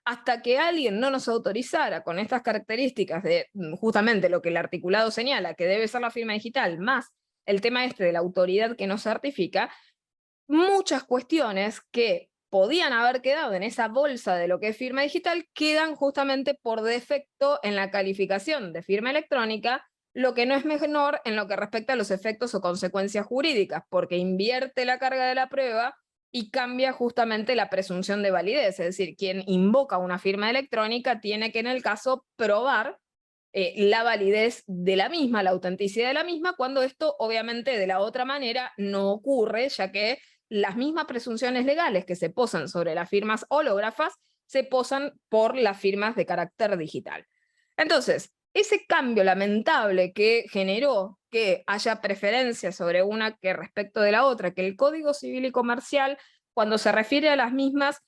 hasta que alguien no nos autorizara con estas características de justamente lo que el articulado señala, que debe ser la firma digital, más el tema este de la autoridad que nos certifica, muchas cuestiones que podían haber quedado en esa bolsa de lo que es firma digital quedan justamente por defecto en la calificación de firma electrónica, lo que no es menor en lo que respecta a los efectos o consecuencias jurídicas, porque invierte la carga de la prueba y cambia justamente la presunción de validez. Es decir, quien invoca una firma electrónica tiene que en el caso probar la validez de la misma, la autenticidad de la misma, cuando esto obviamente de la otra manera no ocurre, ya que las mismas presunciones legales que se posan sobre las firmas hológrafas se posan por las firmas de carácter digital. Entonces, ese cambio lamentable que generó que haya preferencia sobre una que respecto de la otra, que el Código Civil y Comercial, cuando se refiere a las mismas,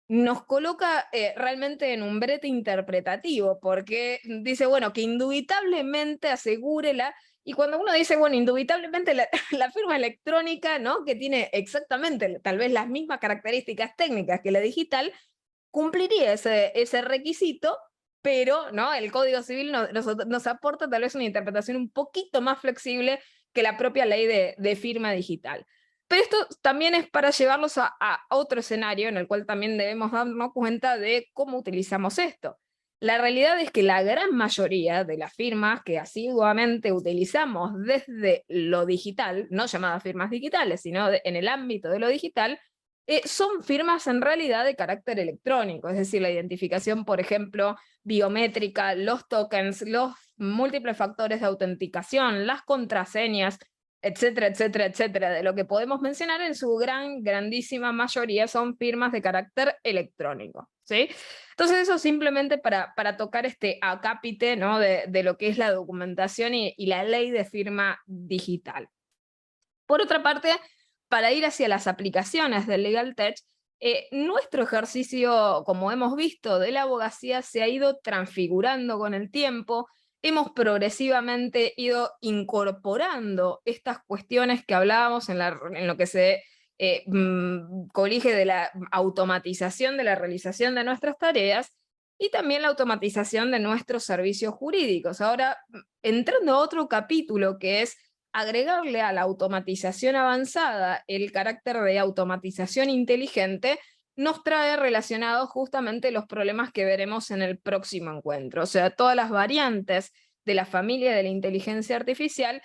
nos coloca realmente en un brete interpretativo, porque dice, bueno, que indubitablemente asegure la... Y cuando uno dice, bueno, indubitablemente la firma electrónica, ¿no?, que tiene exactamente tal vez las mismas características técnicas que la digital, cumpliría ese requisito, pero ¿no?, el Código Civil nos aporta tal vez una interpretación un poquito más flexible que la propia ley de firma digital. Pero esto también es para llevarlos a otro escenario en el cual también debemos darnos cuenta de cómo utilizamos esto. La realidad es que la gran mayoría de las firmas que asiduamente utilizamos desde lo digital, no llamadas firmas digitales, sino en el ámbito de lo digital, son firmas en realidad de carácter electrónico, es decir, la identificación, por ejemplo, biométrica, los tokens, los múltiples factores de autenticación, las contraseñas, etcétera, etcétera, etcétera, de lo que podemos mencionar, en su grandísima mayoría son firmas de carácter electrónico, ¿sí? Entonces eso simplemente para tocar este acápite, ¿no? de lo que es la documentación y la ley de firma digital. Por otra parte, para ir hacia las aplicaciones del Legal Tech, nuestro ejercicio, como hemos visto, de la abogacía se ha ido transfigurando con el tiempo. Hemos progresivamente ido incorporando estas cuestiones que hablábamos en lo que se colige de la automatización de la realización de nuestras tareas y también la automatización de nuestros servicios jurídicos. Ahora, entrando a otro capítulo que es agregarle a la automatización avanzada el carácter de automatización inteligente, nos trae relacionados justamente los problemas que veremos en el próximo encuentro. O sea, todas las variantes de la familia de la inteligencia artificial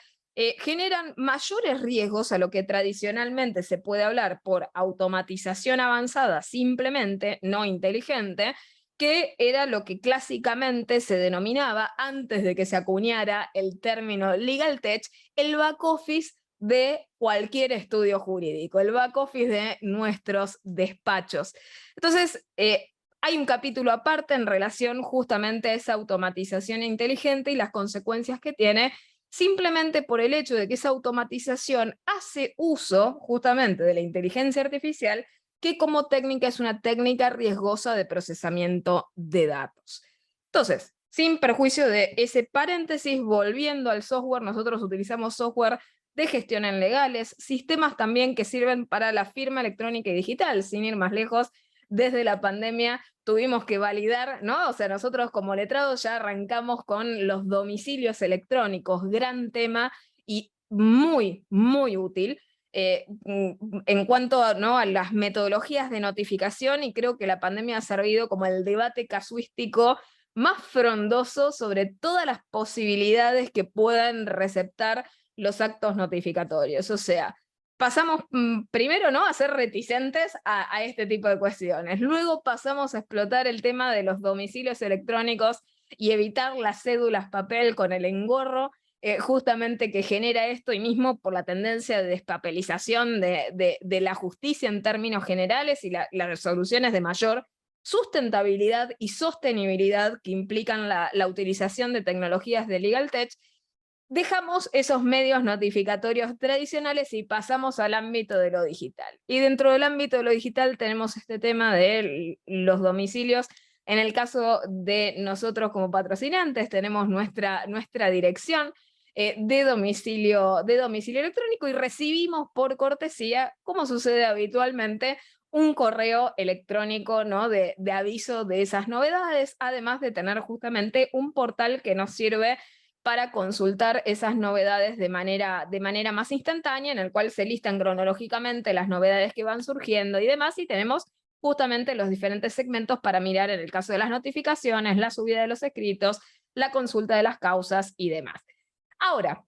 generan mayores riesgos a lo que tradicionalmente se puede hablar por automatización avanzada simplemente, no inteligente, que era lo que clásicamente se denominaba, antes de que se acuñara el término Legal Tech, el back office de cualquier estudio jurídico, el back office de nuestros despachos. Entonces, hay un capítulo aparte en relación justamente a esa automatización inteligente y las consecuencias que tiene, simplemente por el hecho de que esa automatización hace uso justamente de la inteligencia artificial, que como técnica es una técnica riesgosa de procesamiento de datos. Entonces, sin perjuicio de ese paréntesis, volviendo al software, nosotros utilizamos software de gestión en legales, sistemas también que sirven para la firma electrónica y digital. Sin ir más lejos, desde la pandemia tuvimos que validar, ¿no? O sea, nosotros como letrados ya arrancamos con los domicilios electrónicos, gran tema y muy, muy útil. En cuanto a, ¿no? a las metodologías de notificación, y creo que la pandemia ha servido como el debate casuístico más frondoso sobre todas las posibilidades que puedan receptar los actos notificatorios. O sea, pasamos primero, ¿no? a ser reticentes a este tipo de cuestiones. Luego pasamos a explotar el tema de los domicilios electrónicos y evitar las cédulas papel con el engorro, justamente que genera esto, y mismo por la tendencia de despapelización de la justicia en términos generales y las resoluciones de mayor sustentabilidad y sostenibilidad que implican la utilización de tecnologías de Legal Tech. Dejamos esos medios notificatorios tradicionales y pasamos al ámbito de lo digital. Y dentro del ámbito de lo digital tenemos este tema de los domicilios. En el caso de nosotros como patrocinantes tenemos nuestra dirección de domicilio electrónico, y recibimos por cortesía, como sucede habitualmente, un correo electrónico, ¿no? de aviso de esas novedades, además de tener justamente un portal que nos sirve para consultar esas novedades de manera más instantánea, en el cual se listan cronológicamente las novedades que van surgiendo y demás, y tenemos justamente los diferentes segmentos para mirar en el caso de las notificaciones, la subida de los escritos, la consulta de las causas y demás. Ahora,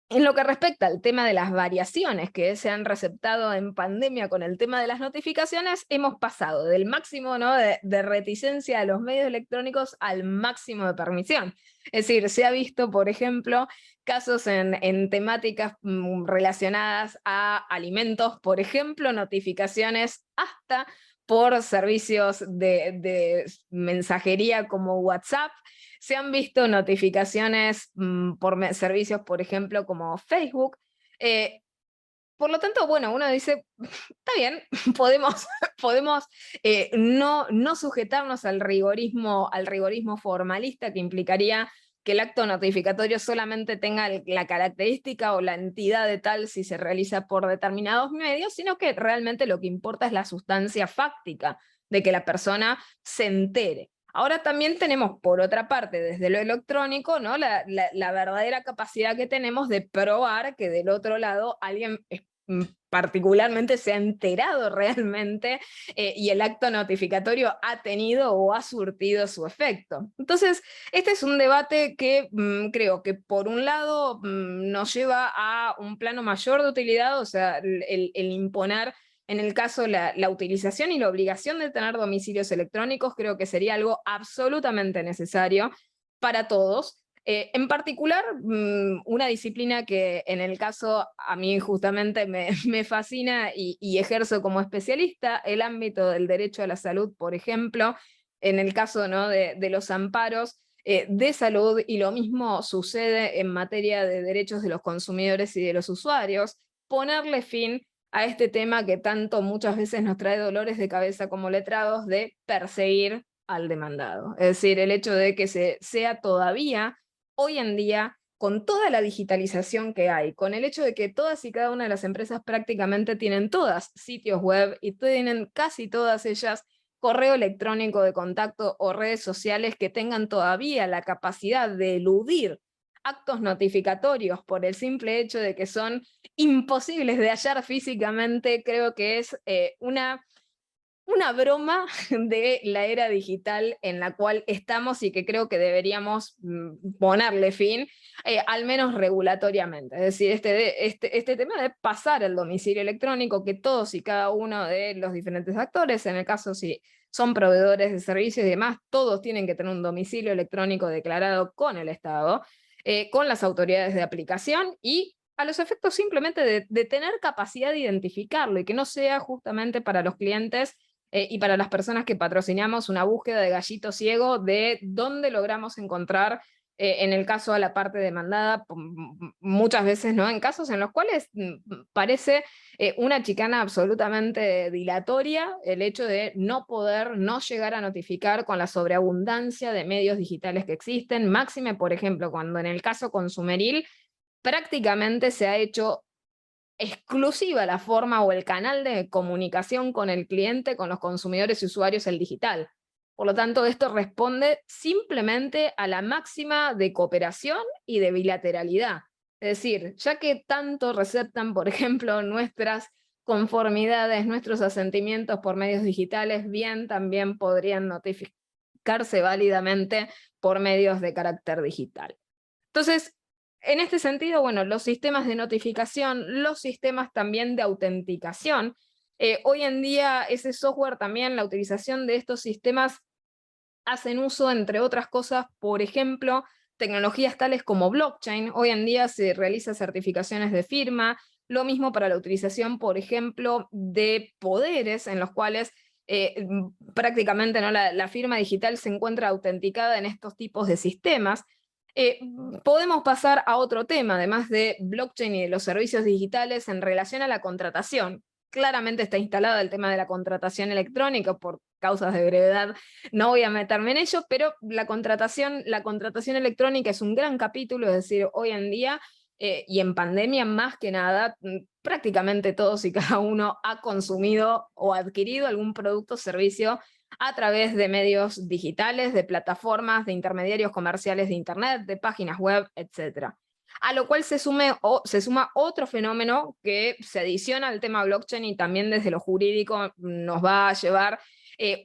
en lo que respecta al tema de las variaciones que se han receptado en pandemia con el tema de las notificaciones, hemos pasado del máximo, ¿no? de reticencia a los medios electrónicos al máximo de permisión. Es decir, se ha visto, por ejemplo, casos en temáticas relacionadas a alimentos, por ejemplo, notificaciones hasta por servicios de mensajería como WhatsApp. Se han visto notificaciones por servicios, por ejemplo, como Facebook. Por lo tanto, bueno, uno dice, está bien, podemos no sujetarnos al rigorismo formalista que implicaría que el acto notificatorio solamente tenga la característica o la entidad de tal si se realiza por determinados medios, sino que realmente lo que importa es la sustancia fáctica de que la persona se entere. Ahora también tenemos, por otra parte, desde lo electrónico, ¿no? la verdadera capacidad que tenemos de probar que del otro lado alguien particularmente se ha enterado realmente y el acto notificatorio ha tenido o ha surtido su efecto. Entonces, este es un debate que creo que por un lado nos lleva a un plano mayor de utilidad, o sea, el imponer en el caso la utilización y la obligación de tener domicilios electrónicos. Creo que sería algo absolutamente necesario para todos. En particular, una disciplina que en el caso a mí justamente me fascina y ejerzo como especialista, el ámbito del derecho a la salud, por ejemplo, en el caso, ¿no?, de los amparos de salud, y lo mismo sucede en materia de derechos de los consumidores y de los usuarios, ponerle fin a este tema que tanto muchas veces nos trae dolores de cabeza como letrados, de perseguir al demandado. Es decir, el hecho de que sea todavía hoy en día, con toda la digitalización que hay, con el hecho de que todas y cada una de las empresas prácticamente tienen todas sitios web y tienen casi todas ellas correo electrónico de contacto o redes sociales que tengan todavía la capacidad de eludir actos notificatorios por el simple hecho de que son imposibles de hallar físicamente, creo que es una broma de la era digital en la cual estamos y que creo que deberíamos ponerle fin, al menos regulatoriamente. Es decir, este tema de pasar el domicilio electrónico, que todos y cada uno de los diferentes actores, en el caso si son proveedores de servicios y demás, todos tienen que tener un domicilio electrónico declarado con el Estado, con las autoridades de aplicación y a los efectos simplemente de tener capacidad de identificarlo y que no sea justamente para los clientes y para las personas que patrocinamos una búsqueda de gallito ciego de dónde logramos encontrar, en el caso a la parte demandada, muchas veces, ¿no?, en casos en los cuales parece una chicana absolutamente dilatoria el hecho de no poder, no llegar a notificar con la sobreabundancia de medios digitales que existen, máxime, por ejemplo, cuando en el caso consumeril prácticamente se ha hecho exclusiva la forma o el canal de comunicación con el cliente, con los consumidores y usuarios, el digital. Por lo tanto, esto responde simplemente a la máxima de cooperación y de bilateralidad. Es decir, ya que tanto receptan, por ejemplo, nuestras conformidades, nuestros asentimientos por medios digitales, bien también podrían notificarse válidamente por medios de carácter digital. Entonces, en este sentido, bueno, los sistemas de notificación, los sistemas también de autenticación, hoy en día ese software también, la utilización de estos sistemas hacen uso, entre otras cosas, por ejemplo, tecnologías tales como blockchain. Hoy en día se realizan certificaciones de firma, lo mismo para la utilización, por ejemplo, de poderes en los cuales prácticamente, ¿no?, la firma digital se encuentra autenticada en estos tipos de sistemas. Podemos pasar a otro tema, además de blockchain y de los servicios digitales, en relación a la contratación. Claramente está instalado el tema de la contratación electrónica, por causas de brevedad no voy a meterme en ello, pero la contratación electrónica es un gran capítulo, es decir, hoy en día, y en pandemia más que nada, prácticamente todos y cada uno ha consumido o adquirido algún producto o servicio a través de medios digitales, de plataformas, de intermediarios comerciales de Internet, de páginas web, etc. A lo cual se suma otro fenómeno que se adiciona al tema blockchain y también desde lo jurídico nos va a llevar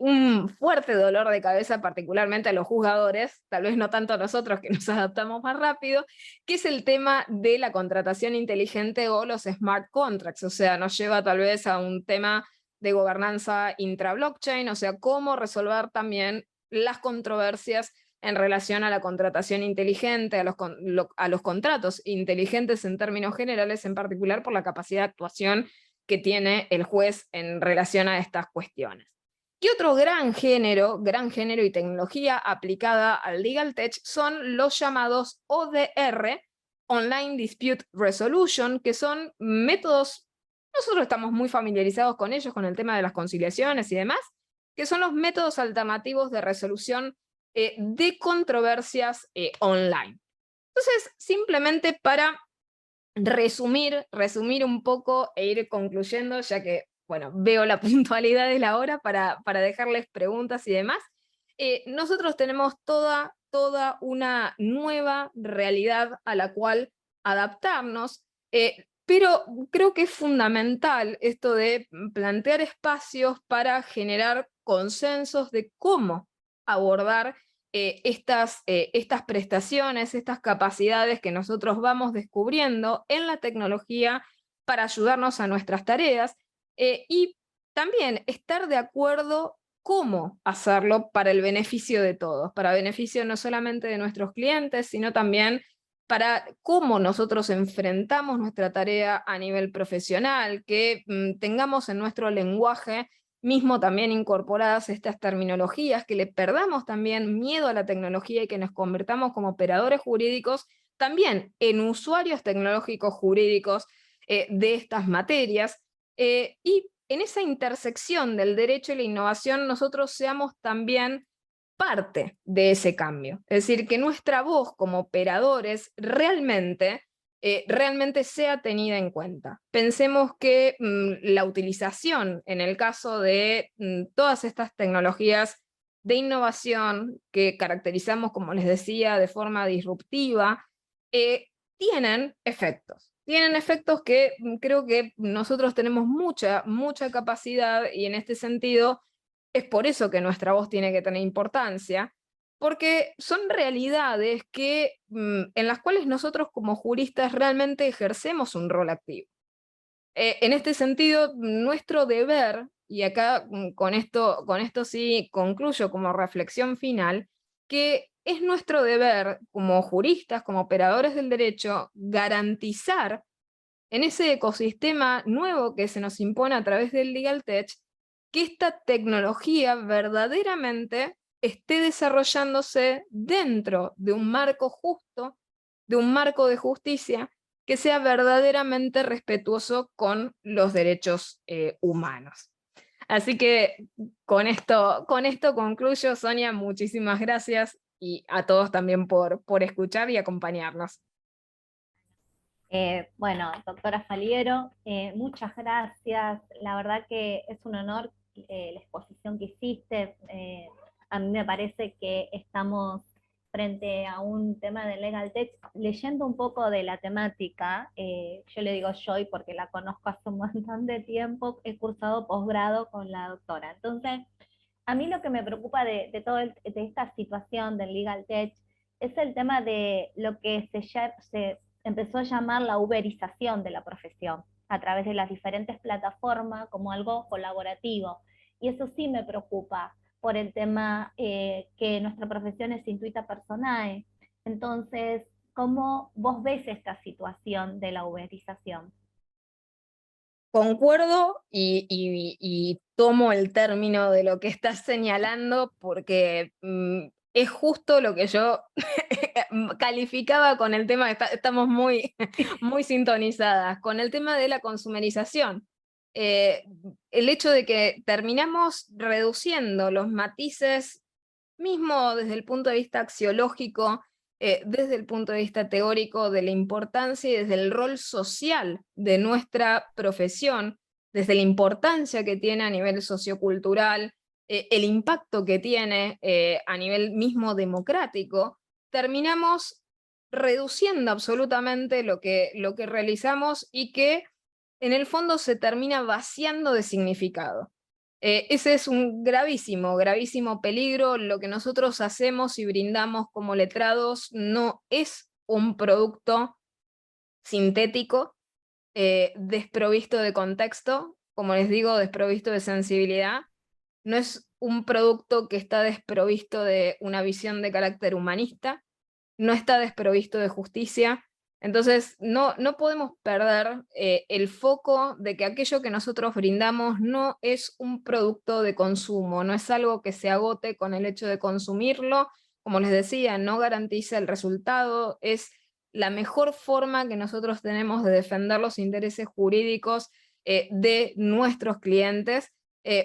un fuerte dolor de cabeza, particularmente a los juzgadores, tal vez no tanto a nosotros que nos adaptamos más rápido, que es el tema de la contratación inteligente o los smart contracts. O sea, nos lleva tal vez a un tema de gobernanza intra-blockchain, o sea, cómo resolver también las controversias en relación a la contratación inteligente, a los contratos inteligentes en términos generales, en particular por la capacidad de actuación que tiene el juez en relación a estas cuestiones. ¿Qué otro gran género y tecnología aplicada al Legal Tech son los llamados ODR, Online Dispute Resolution, que son métodos, nosotros estamos muy familiarizados con ellos, con el tema de las conciliaciones y demás, que son los métodos alternativos de resolución de controversias online. Entonces, simplemente para resumir un poco e ir concluyendo, ya que, bueno, veo la puntualidad de la hora para dejarles preguntas y demás, nosotros tenemos toda una nueva realidad a la cual adaptarnos, pero creo que es fundamental esto de plantear espacios para generar consensos de cómo abordar estas prestaciones, estas capacidades que nosotros vamos descubriendo en la tecnología para ayudarnos a nuestras tareas, y también estar de acuerdo cómo hacerlo para el beneficio de todos, para beneficio no solamente de nuestros clientes, sino también para cómo nosotros enfrentamos nuestra tarea a nivel profesional, que tengamos en nuestro lenguaje mismo también incorporadas estas terminologías, que le perdamos también miedo a la tecnología y que nos convertamos como operadores jurídicos también en usuarios tecnológicos jurídicos de estas materias, y en esa intersección del derecho y la innovación nosotros seamos también parte de ese cambio. Es decir, que nuestra voz como operadores realmente sea tenida en cuenta. Pensemos que la utilización, en el caso de todas estas tecnologías de innovación que caracterizamos, como les decía, de forma disruptiva, tienen efectos. Tienen efectos que creo que nosotros tenemos mucha capacidad, y en este sentido es por eso que nuestra voz tiene que tener importancia, porque son realidades en las cuales nosotros como juristas realmente ejercemos un rol activo. En este sentido, nuestro deber, y acá con esto sí concluyo como reflexión final, que es nuestro deber como juristas, como operadores del derecho, garantizar en ese ecosistema nuevo que se nos impone a través del Legal Tech, que esta tecnología verdaderamente esté desarrollándose dentro de un marco justo, de un marco de justicia, que sea verdaderamente respetuoso con los derechos humanos. Así que con esto concluyo, Sonia, muchísimas gracias, y a todos también por escuchar y acompañarnos. Bueno, doctora Faliero, muchas gracias. La verdad que es un honor la exposición que hiciste. A mí me parece que estamos frente a un tema de Legal Tech, leyendo un poco de la temática. Yo le digo Joy porque la conozco hace un montón de tiempo, he cursado posgrado con la doctora. Entonces, a mí lo que me preocupa de esta situación del Legal Tech es el tema de lo que se empezó a llamar la uberización de la profesión a través de las diferentes plataformas como algo colaborativo. Y eso sí me preocupa por el tema que nuestra profesión es intuita personae. Entonces, ¿cómo vos ves esta situación de la uberización? Concuerdo y tomo el término de lo que estás señalando, porque es justo lo que yo calificaba con el tema, estamos muy sintonizadas, con el tema de la consumerización. Eh, el hecho de que terminamos reduciendo los matices, mismo desde el punto de vista axiológico, desde el punto de vista teórico, de la importancia y desde el rol social de nuestra profesión, desde la importancia que tiene a nivel sociocultural, el impacto que tiene a nivel mismo democrático, terminamos reduciendo absolutamente lo que realizamos, y que en el fondo se termina vaciando de significado. Ese es un gravísimo peligro. Lo que nosotros hacemos y brindamos como letrados no es un producto sintético, desprovisto de contexto, como les digo, desprovisto de sensibilidad. No es un producto que está desprovisto de una visión de carácter humanista, no está desprovisto de justicia. Entonces, no podemos perder el foco de que aquello que nosotros brindamos no es un producto de consumo, no es algo que se agote con el hecho de consumirlo. Como les decía, no garantiza el resultado, es la mejor forma que nosotros tenemos de defender los intereses jurídicos de nuestros clientes.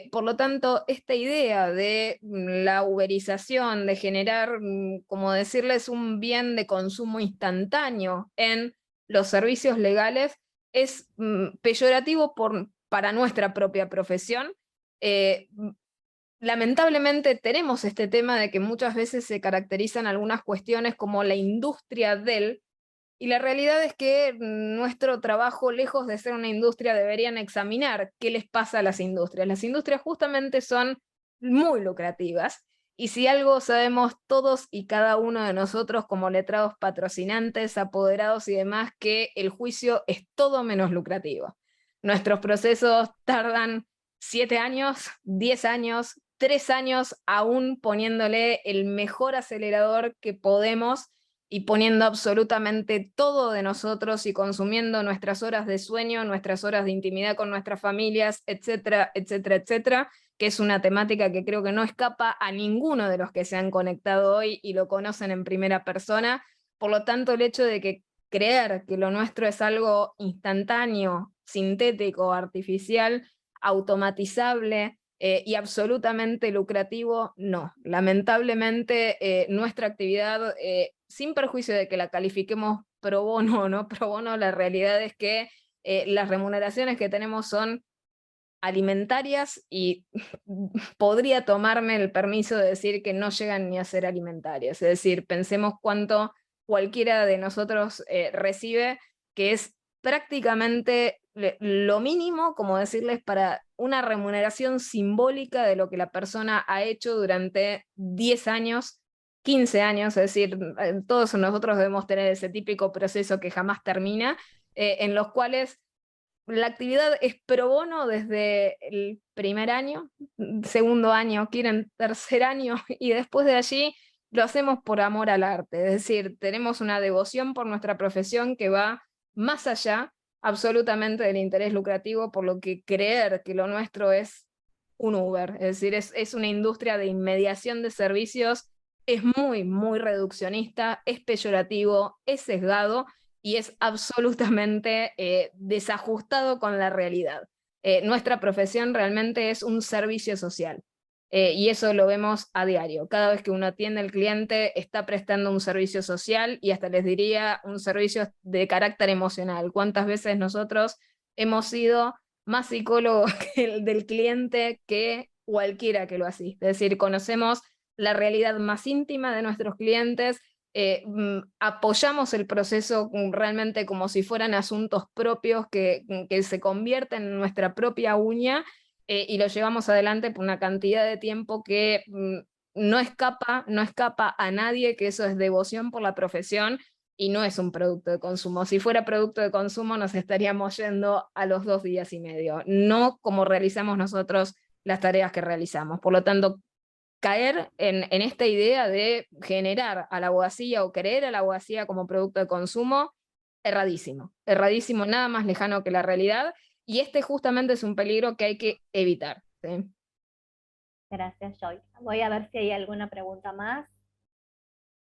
Por lo tanto, esta idea de la uberización, de generar, como decirles, un bien de consumo instantáneo en los servicios legales, es peyorativo para nuestra propia profesión. Lamentablemente tenemos este tema de que muchas veces se caracterizan algunas cuestiones como la industria del. Y la realidad es que nuestro trabajo, lejos de ser una industria, deberían examinar qué les pasa a las industrias. Las industrias justamente son muy lucrativas, y si algo sabemos todos y cada uno de nosotros como letrados patrocinantes, apoderados y demás, que el juicio es todo menos lucrativo. Nuestros procesos tardan 7 años, 10 años, 3 años aún poniéndole el mejor acelerador que podemos y poniendo absolutamente todo de nosotros y consumiendo nuestras horas de sueño, nuestras horas de intimidad con nuestras familias, etcétera, etcétera, etcétera, que es una temática que creo que no escapa a ninguno de los que se han conectado hoy y lo conocen en primera persona. Por lo tanto, el hecho de que creer que lo nuestro es algo instantáneo, sintético, artificial, automatizable y absolutamente lucrativo, no. Lamentablemente, nuestra actividad, sin perjuicio de que la califiquemos pro bono o no pro bono, la realidad es que las remuneraciones que tenemos son alimentarias y podría tomarme el permiso de decir que no llegan ni a ser alimentarias. Es decir, pensemos cuánto cualquiera de nosotros recibe, que es prácticamente lo mínimo, como decirles, para una remuneración simbólica de lo que la persona ha hecho durante 10 años, 15 años, es decir, todos nosotros debemos tener ese típico proceso que jamás termina, en los cuales la actividad es pro bono desde el primer año, segundo año, quieren tercer año, y después de allí lo hacemos por amor al arte. Es decir, tenemos una devoción por nuestra profesión que va más allá absolutamente del interés lucrativo, por lo que creer que lo nuestro es un Uber, es decir, es una industria de inmediación de servicios, es muy, muy reduccionista, es peyorativo, es sesgado, y es absolutamente desajustado con la realidad. Nuestra profesión realmente es un servicio social, y eso lo vemos a diario. Cada vez que uno atiende al cliente está prestando un servicio social y hasta les diría un servicio de carácter emocional. ¿Cuántas veces nosotros hemos sido más psicólogos del cliente que cualquiera que lo asiste? Es decir, conocemos la realidad más íntima de nuestros clientes, apoyamos el proceso realmente como si fueran asuntos propios que se convierten en nuestra propia uña, y lo llevamos adelante por una cantidad de tiempo que no escapa a nadie, que eso es devoción por la profesión y no es un producto de consumo. Si fuera producto de consumo nos estaríamos yendo a los 2 días y medio, no como realizamos nosotros las tareas que realizamos. Por lo tanto, caer en esta idea de generar a la abogacía o creer a la abogacía como producto de consumo, erradísimo, nada más lejano que la realidad, y este justamente es un peligro que hay que evitar. ¿Sí? Gracias, Joy. Voy a ver si hay alguna pregunta más.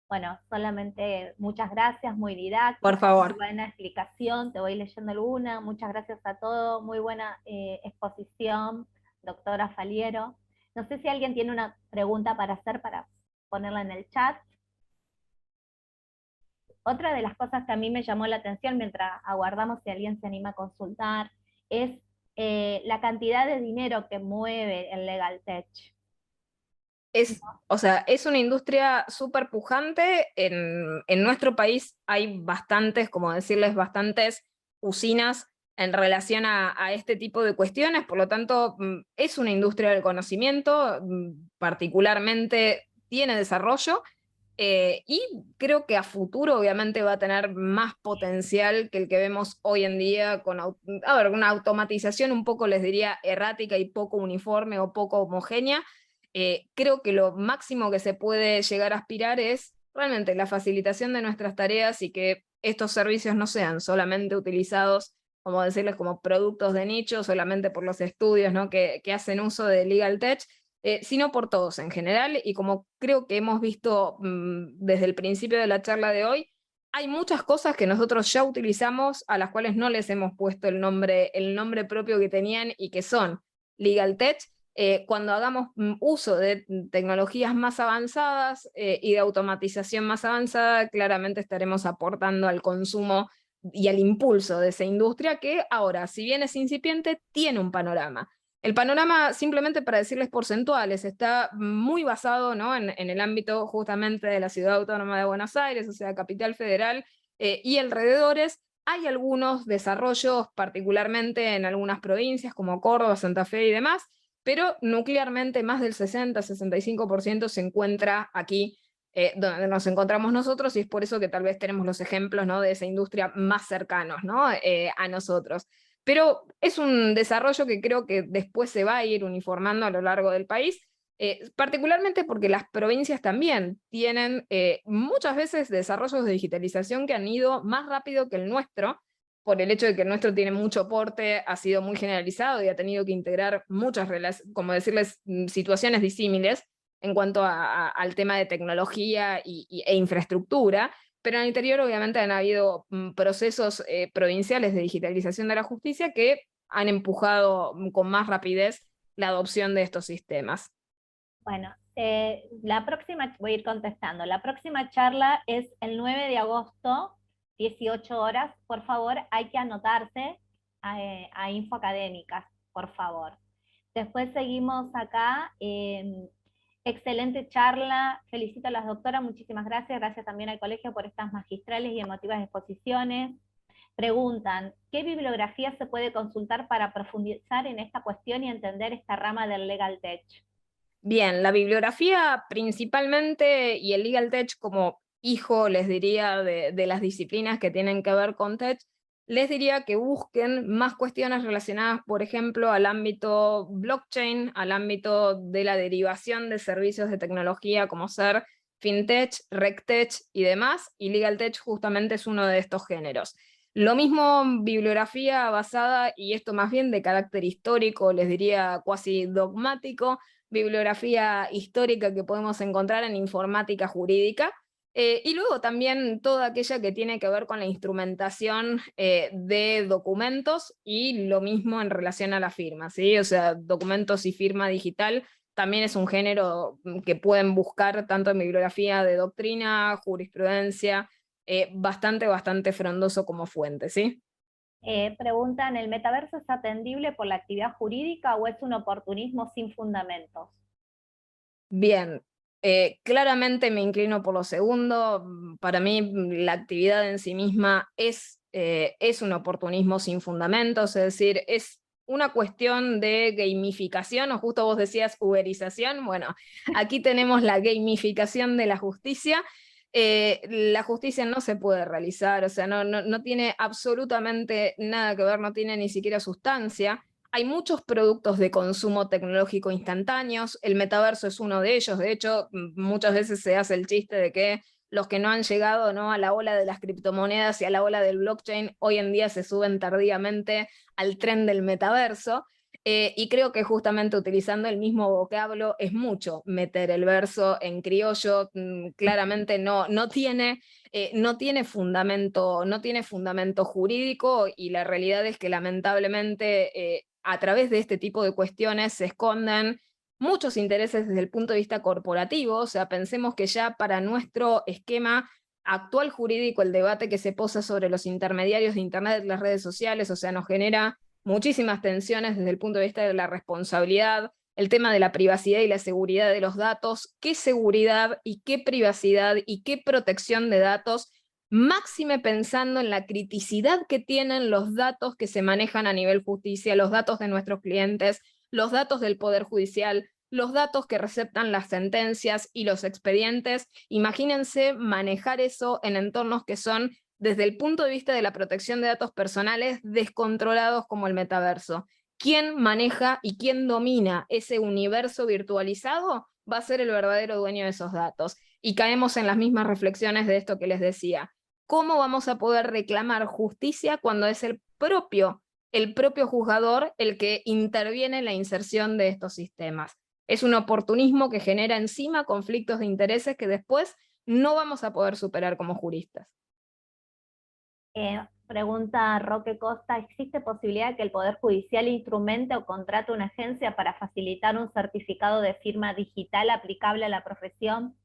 Bueno, solamente muchas gracias, muy Por didáctica, muy favor. buena explicación, te voy leyendo alguna. Muchas gracias a todos, muy buena exposición, doctora Faliero. No sé si alguien tiene una pregunta para hacer, para ponerla en el chat. Otra de las cosas que a mí me llamó la atención mientras aguardamos si alguien se anima a consultar es la cantidad de dinero que mueve el Legal Tech. O sea, es una industria súper pujante. En nuestro país hay bastantes, como decirles, bastantes usinas en relación a este tipo de cuestiones, por lo tanto, es una industria del conocimiento, particularmente tiene desarrollo, y creo que a futuro obviamente va a tener más potencial que el que vemos hoy en día con, a ver, una automatización un poco, les diría, errática y poco uniforme o poco homogénea. Creo que lo máximo que se puede llegar a aspirar es realmente la facilitación de nuestras tareas y que estos servicios no sean solamente utilizados, como decirles, como productos de nicho, solamente por los estudios, ¿no? que hacen uso de Legal Tech, sino por todos en general, y como creo que hemos visto desde el principio de la charla de hoy, hay muchas cosas que nosotros ya utilizamos, a las cuales no les hemos puesto el nombre propio que tenían y que son Legal Tech. Cuando hagamos uso de tecnologías más avanzadas y de automatización más avanzada, claramente estaremos aportando al consumo y al impulso de esa industria que ahora, si bien es incipiente, tiene un panorama. El panorama, simplemente para decirles porcentuales, está muy basado, ¿no? en el ámbito justamente de la Ciudad Autónoma de Buenos Aires, o sea, Capital Federal y alrededores. Hay algunos desarrollos, particularmente en algunas provincias como Córdoba, Santa Fe y demás, pero nuclearmente más del 60-65% se encuentra aquí, donde nos encontramos nosotros, y es por eso que tal vez tenemos los ejemplos, ¿no? de esa industria más cercanos, ¿no? a nosotros. Pero es un desarrollo que creo que después se va a ir uniformando a lo largo del país, particularmente porque las provincias también tienen muchas veces desarrollos de digitalización que han ido más rápido que el nuestro, por el hecho de que el nuestro tiene mucho porte, ha sido muy generalizado y ha tenido que integrar muchas, como decirles, situaciones disímiles en cuanto al tema de tecnología e infraestructura, pero en el interior obviamente han habido procesos provinciales de digitalización de la justicia que han empujado con más rapidez la adopción de estos sistemas. Bueno, la próxima, voy a ir contestando, la próxima charla es el 9 de agosto, 18 horas. Por favor, hay que anotarse a Info Académicas, por favor. Después seguimos acá. Excelente charla, felicito a las doctoras, muchísimas gracias. Gracias también al colegio por estas magistrales y emotivas exposiciones. Preguntan, ¿qué bibliografía se puede consultar para profundizar en esta cuestión y entender esta rama del Legal Tech? Bien, la bibliografía principalmente, y el Legal Tech como hijo, les diría, de las disciplinas que tienen que ver con Tech, les diría que busquen más cuestiones relacionadas, por ejemplo, al ámbito blockchain, al ámbito de la derivación de servicios de tecnología como ser FinTech, RegTech y demás, y Legal Tech justamente es uno de estos géneros. Lo mismo bibliografía basada, y esto más bien de carácter histórico, les diría cuasi dogmático, bibliografía histórica que podemos encontrar en informática jurídica, y luego también toda aquella que tiene que ver con la instrumentación de documentos, y lo mismo en relación a la firma, ¿sí? O sea, documentos y firma digital también es un género que pueden buscar tanto en bibliografía de doctrina, jurisprudencia, bastante frondoso como fuente, ¿sí? Preguntan, ¿el metaverso es atendible por la actividad jurídica o es un oportunismo sin fundamentos? Bien, claramente me inclino por lo segundo. Para mí la actividad en sí misma es un oportunismo sin fundamentos, es decir, es una cuestión de gamificación, o justo vos decías uberización. Bueno, aquí tenemos la gamificación de la justicia. La justicia no se puede realizar, o sea, no tiene absolutamente nada que ver, no tiene ni siquiera sustancia. Hay muchos productos de consumo tecnológico instantáneos, el metaverso es uno de ellos. De hecho, muchas veces se hace el chiste de que los que no han llegado, ¿no?, a la ola de las criptomonedas y a la ola del blockchain, hoy en día se suben tardíamente al tren del metaverso. Y creo que justamente utilizando el mismo vocablo es mucho meter el verso en criollo. Claramente no tiene fundamento jurídico, y la realidad es que lamentablemente a través de este tipo de cuestiones se esconden muchos intereses desde el punto de vista corporativo. O sea, pensemos que ya para nuestro esquema actual jurídico, el debate que se posa sobre los intermediarios de Internet, las redes sociales, o sea, nos genera muchísimas tensiones desde el punto de vista de la responsabilidad, el tema de la privacidad y la seguridad de los datos, qué seguridad y qué privacidad y qué protección de datos, máxime pensando en la criticidad que tienen los datos que se manejan a nivel justicia, los datos de nuestros clientes, los datos del Poder Judicial, los datos que receptan las sentencias y los expedientes. Imagínense manejar eso en entornos que son, desde el punto de vista de la protección de datos personales, descontrolados como el metaverso. ¿Quién maneja y quién domina ese universo virtualizado? Va a ser el verdadero dueño de esos datos. Y caemos en las mismas reflexiones de esto que les decía. ¿Cómo vamos a poder reclamar justicia cuando es el propio juzgador el que interviene en la inserción de estos sistemas? Es un oportunismo que genera encima conflictos de intereses que después no vamos a poder superar como juristas. Pregunta Roque Costa, ¿existe posibilidad de que el Poder Judicial instrumente o contrate una agencia para facilitar un certificado de firma digital aplicable a la profesión?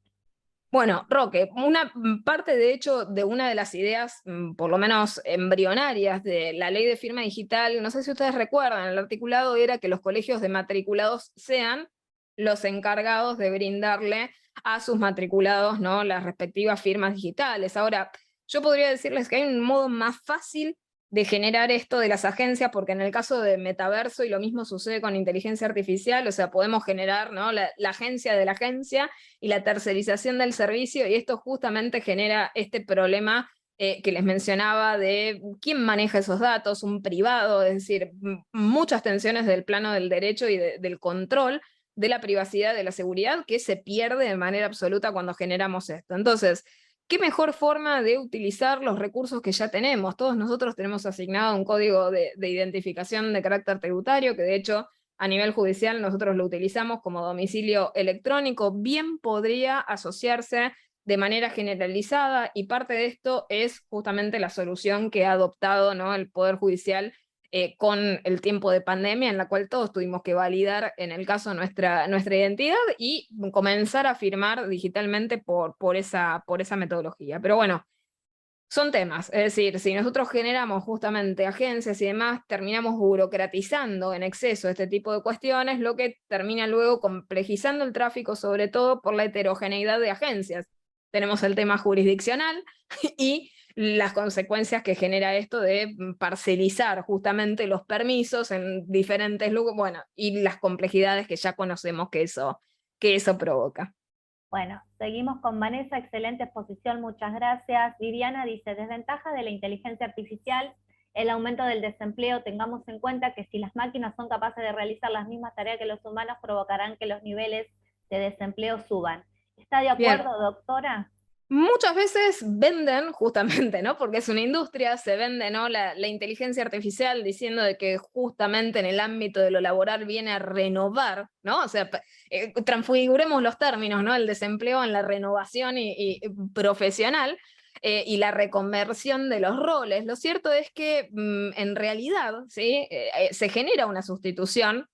Bueno, Roque, una parte de hecho de una de las ideas, por lo menos embrionarias, de la ley de firma digital, no sé si ustedes recuerdan, el articulado era que los colegios de matriculados sean los encargados de brindarle a sus matriculados, ¿no?, las respectivas firmas digitales. Ahora, yo podría decirles que hay un modo más fácil de generar esto de las agencias, porque en el caso de metaverso, y lo mismo sucede con inteligencia artificial, o sea, podemos generar, ¿no?, la agencia de la agencia y la tercerización del servicio, y esto justamente genera este problema que les mencionaba de quién maneja esos datos, un privado, es decir, muchas tensiones del plano del derecho y del control, de la privacidad, de la seguridad, que se pierde de manera absoluta cuando generamos esto. Entonces, ¿qué mejor forma de utilizar los recursos que ya tenemos? Todos nosotros tenemos asignado un código de identificación de carácter tributario, que de hecho a nivel judicial nosotros lo utilizamos como domicilio electrónico, bien podría asociarse de manera generalizada, y parte de esto es justamente la solución que ha adoptado, ¿no?, el Poder Judicial con el tiempo de pandemia, en la cual todos tuvimos que validar, en el caso, nuestra identidad y comenzar a firmar digitalmente por esa metodología. Pero bueno, son temas, es decir, si nosotros generamos justamente agencias y demás, terminamos burocratizando en exceso este tipo de cuestiones, lo que termina luego complejizando el tráfico, sobre todo por la heterogeneidad de agencias. Tenemos el tema jurisdiccional y las consecuencias que genera esto de parcelizar justamente los permisos en diferentes lugares, bueno, y las complejidades que ya conocemos que eso provoca. Bueno, seguimos con Vanessa, excelente exposición, muchas gracias. Viviana dice, desventaja de la inteligencia artificial, el aumento del desempleo. Tengamos en cuenta que si las máquinas son capaces de realizar las mismas tareas que los humanos, provocarán que los niveles de desempleo suban. ¿Está de acuerdo, Bien. doctora? Muchas veces venden, justamente, ¿no?, porque es una industria, se vende, ¿no?, la inteligencia artificial diciendo de que justamente en el ámbito de lo laboral viene a renovar, ¿no? O sea, transfiguremos los términos, ¿no?, el desempleo en la renovación y profesional, y la reconversión de los roles. Lo cierto es que en realidad, ¿sí?, se genera una sustitución.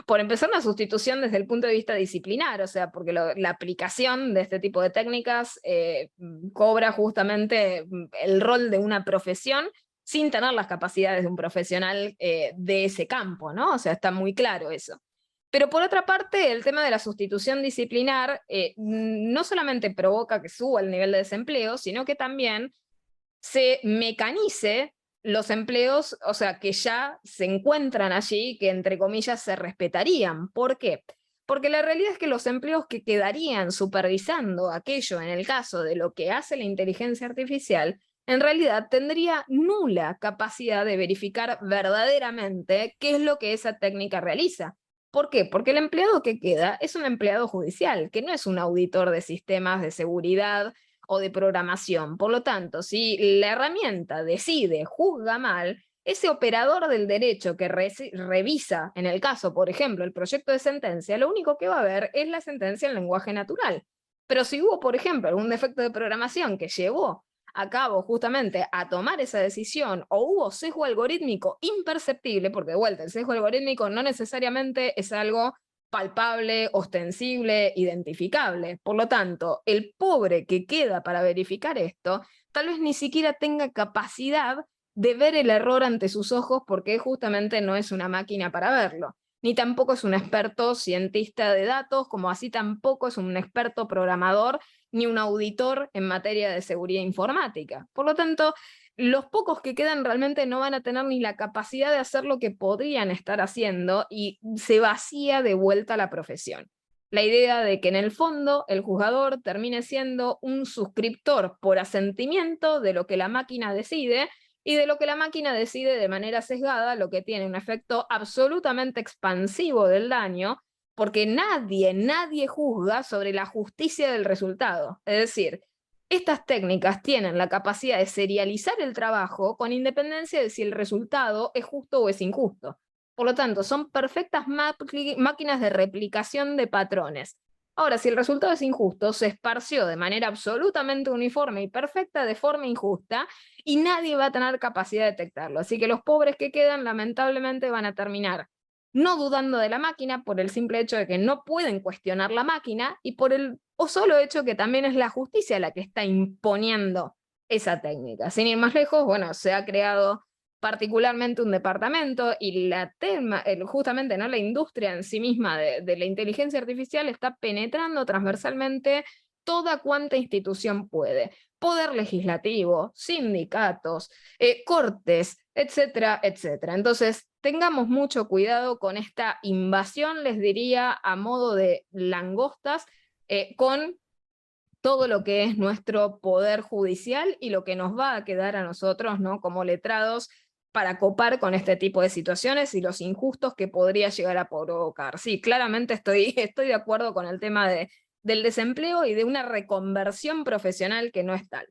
Por empezar, una sustitución desde el punto de vista disciplinar, o sea, porque la aplicación de este tipo de técnicas cobra justamente el rol de una profesión sin tener las capacidades de un profesional de ese campo, ¿no? O sea, está muy claro eso. Pero por otra parte, el tema de la sustitución disciplinar no solamente provoca que suba el nivel de desempleo, sino que también se mecanice los empleos, o sea, que ya se encuentran allí, que entre comillas se respetarían. ¿Por qué? Porque la realidad es que los empleos que quedarían supervisando aquello en el caso de lo que hace la inteligencia artificial, en realidad tendría nula capacidad de verificar verdaderamente qué es lo que esa técnica realiza. ¿Por qué? Porque el empleado que queda es un empleado judicial, que no es un auditor de sistemas de seguridad o de programación. Por lo tanto, si la herramienta decide, juzga mal, ese operador del derecho que revisa, en el caso, por ejemplo, el proyecto de sentencia, lo único que va a ver es la sentencia en lenguaje natural. Pero si hubo, por ejemplo, algún defecto de programación que llevó a cabo justamente a tomar esa decisión, o hubo sesgo algorítmico imperceptible, porque de vuelta, el sesgo algorítmico no necesariamente es algo palpable, ostensible, identificable. Por lo tanto, el pobre que queda para verificar esto, tal vez ni siquiera tenga capacidad de ver el error ante sus ojos, porque justamente no es una máquina para verlo. Ni tampoco es un experto cientista de datos, como así tampoco es un experto programador, ni un auditor en materia de seguridad informática. Por lo tanto, los pocos que quedan realmente no van a tener ni la capacidad de hacer lo que podrían estar haciendo, y se vacía de vuelta la profesión. La idea de que en el fondo el juzgador termine siendo un suscriptor por asentimiento de lo que la máquina decide, y de lo que la máquina decide de manera sesgada, lo que tiene un efecto absolutamente expansivo del daño, porque nadie juzga sobre la justicia del resultado. Es decir, estas técnicas tienen la capacidad de serializar el trabajo con independencia de si el resultado es justo o es injusto. Por lo tanto, son perfectas máquinas de replicación de patrones. Ahora, si el resultado es injusto, se esparció de manera absolutamente uniforme y perfecta de forma injusta, y nadie va a tener capacidad de detectarlo. Así que los pobres que quedan, lamentablemente, van a terminar no dudando de la máquina por el simple hecho de que no pueden cuestionar la máquina, y por el solo hecho que también es la justicia la que está imponiendo esa técnica. Sin ir más lejos, bueno, se ha creado particularmente un departamento, y justamente, ¿no?, la industria en sí misma de la inteligencia artificial está penetrando transversalmente toda cuanta institución puede. Poder legislativo, sindicatos, cortes, etcétera, etcétera. Entonces, tengamos mucho cuidado con esta invasión, les diría, a modo de langostas, con todo lo que es nuestro poder judicial y lo que nos va a quedar a nosotros, ¿no?, como letrados, para copar con este tipo de situaciones y los injustos que podría llegar a provocar. Sí, claramente estoy de acuerdo con el tema del desempleo y de una reconversión profesional que no es tal.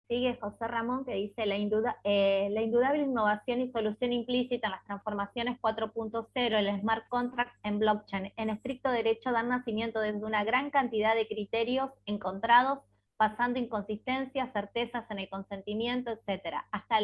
Sigue José Ramón, que dice la indudable innovación y solución implícita en las transformaciones 4.0, el smart contract en blockchain, en estricto derecho dan nacimiento desde una gran cantidad de criterios encontrados, pasando inconsistencias, certezas en el consentimiento, etcétera, hasta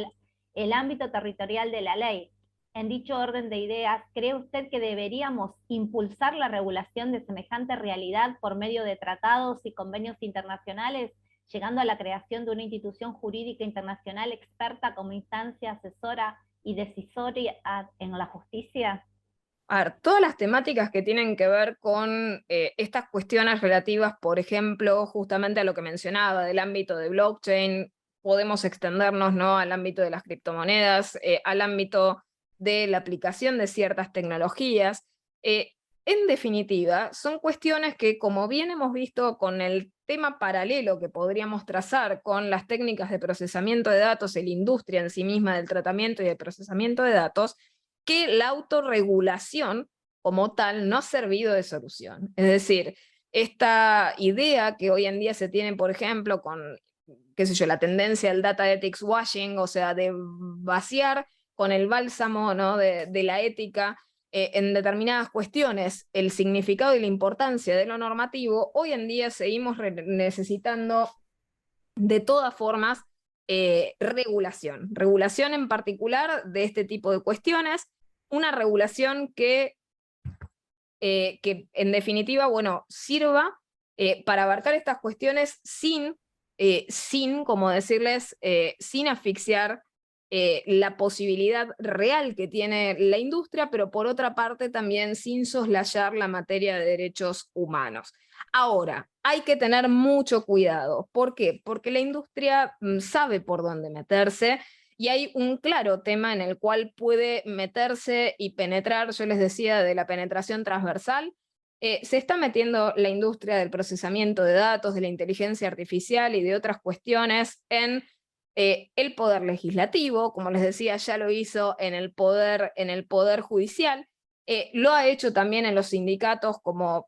el ámbito territorial de la ley. En dicho orden de ideas, ¿cree usted que deberíamos impulsar la regulación de semejante realidad por medio de tratados y convenios internacionales, llegando a la creación de una institución jurídica internacional experta como instancia asesora y decisoria en la justicia? A ver, todas las temáticas que tienen que ver con estas cuestiones relativas, por ejemplo, justamente a lo que mencionaba del ámbito de blockchain, podemos extendernos, ¿no?, al ámbito de las criptomonedas, al ámbito de la aplicación de ciertas tecnologías. En definitiva, son cuestiones que, como bien hemos visto con el tema paralelo que podríamos trazar con las técnicas de procesamiento de datos y la industria en sí misma del tratamiento y del procesamiento de datos, que la autorregulación como tal no ha servido de solución. Es decir, esta idea que hoy en día se tiene, por ejemplo, con, qué sé yo, la tendencia al data ethics washing, o sea, de vaciar con el bálsamo, ¿no?, de la ética en determinadas cuestiones el significado y la importancia de lo normativo, hoy en día seguimos necesitando de todas formas regulación en particular de este tipo de cuestiones, una regulación que en definitiva, bueno, sirva para abarcar estas cuestiones sin como decirles, sin asfixiar la posibilidad real que tiene la industria, pero por otra parte también sin soslayar la materia de derechos humanos. Ahora, hay que tener mucho cuidado. ¿Por qué? Porque la industria sabe por dónde meterse y hay un claro tema en el cual puede meterse y penetrar, yo les decía, de la penetración transversal. Se está metiendo la industria del procesamiento de datos, de la inteligencia artificial y de otras cuestiones en el poder legislativo, como les decía, ya lo hizo en el poder judicial. Lo ha hecho también en los sindicatos como,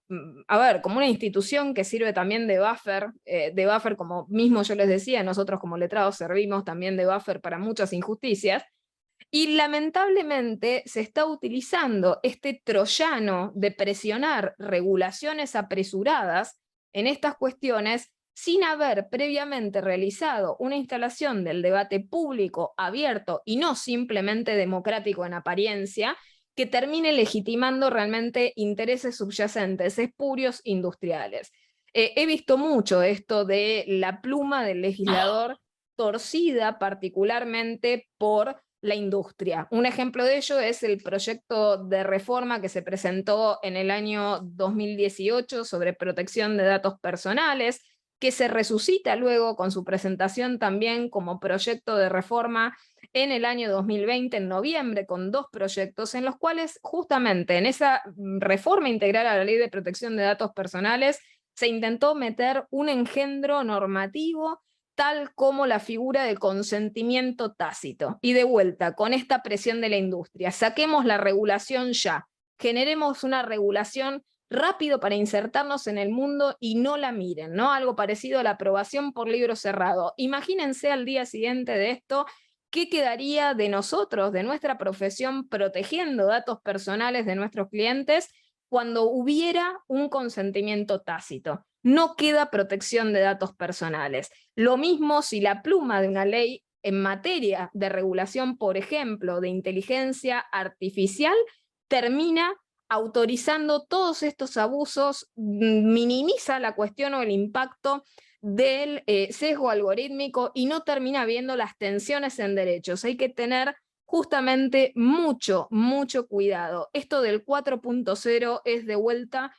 como una institución que sirve también de buffer, como mismo yo les decía, nosotros como letrados servimos también de buffer para muchas injusticias, y lamentablemente se está utilizando este troyano de presionar regulaciones apresuradas en estas cuestiones sin haber previamente realizado una instalación del debate público abierto y no simplemente democrático en apariencia, que termine legitimando realmente intereses subyacentes, espurios industriales. He visto mucho esto de la pluma del legislador torcida particularmente por la industria. Un ejemplo de ello es el proyecto de reforma que se presentó en el año 2018 sobre protección de datos personales, que se resucita luego con su presentación también como proyecto de reforma en el año 2020, en noviembre, con 2 proyectos en los cuales justamente en esa reforma integral a la Ley de Protección de Datos Personales se intentó meter un engendro normativo tal como la figura de consentimiento tácito. Y de vuelta, con esta presión de la industria, saquemos la regulación ya, generemos una regulación rápido para insertarnos en el mundo y no la miren, ¿no? Algo parecido a la aprobación por libro cerrado. Imagínense al día siguiente de esto, ¿qué quedaría de nosotros, de nuestra profesión, protegiendo datos personales de nuestros clientes cuando hubiera un consentimiento tácito? No queda protección de datos personales. Lo mismo si la pluma de una ley en materia de regulación, por ejemplo, de inteligencia artificial, termina autorizando todos estos abusos, minimiza la cuestión o el impacto del sesgo algorítmico y no termina viendo las tensiones en derechos. Hay que tener justamente mucho cuidado. Esto del 4.0 es de vuelta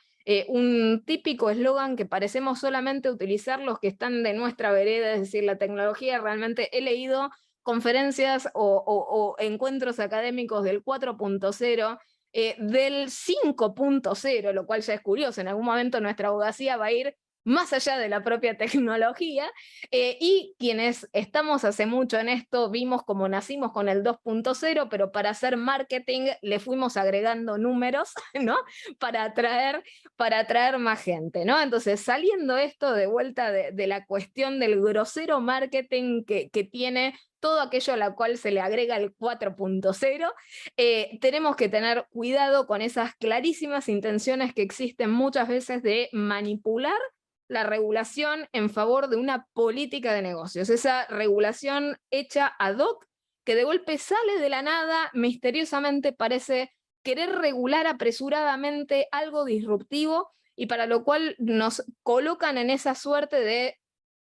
un típico eslogan que parecemos solamente utilizar los que están de nuestra vereda, es decir, la tecnología. Realmente he leído conferencias o encuentros académicos del 4.0, del 5.0, lo cual ya es curioso. En algún momento nuestra abogacía va a ir más allá de la propia tecnología, y quienes estamos hace mucho en esto, vimos como nacimos con el 2.0, pero para hacer marketing le fuimos agregando números, ¿no? Para atraer más gente, ¿no? Entonces, saliendo esto de vuelta de la cuestión del grosero marketing que tiene todo aquello a la cual se le agrega el 4.0, tenemos que tener cuidado con esas clarísimas intenciones que existen muchas veces de manipular la regulación en favor de una política de negocios, esa regulación hecha ad hoc que de golpe sale de la nada, misteriosamente parece querer regular apresuradamente algo disruptivo y para lo cual nos colocan en esa suerte de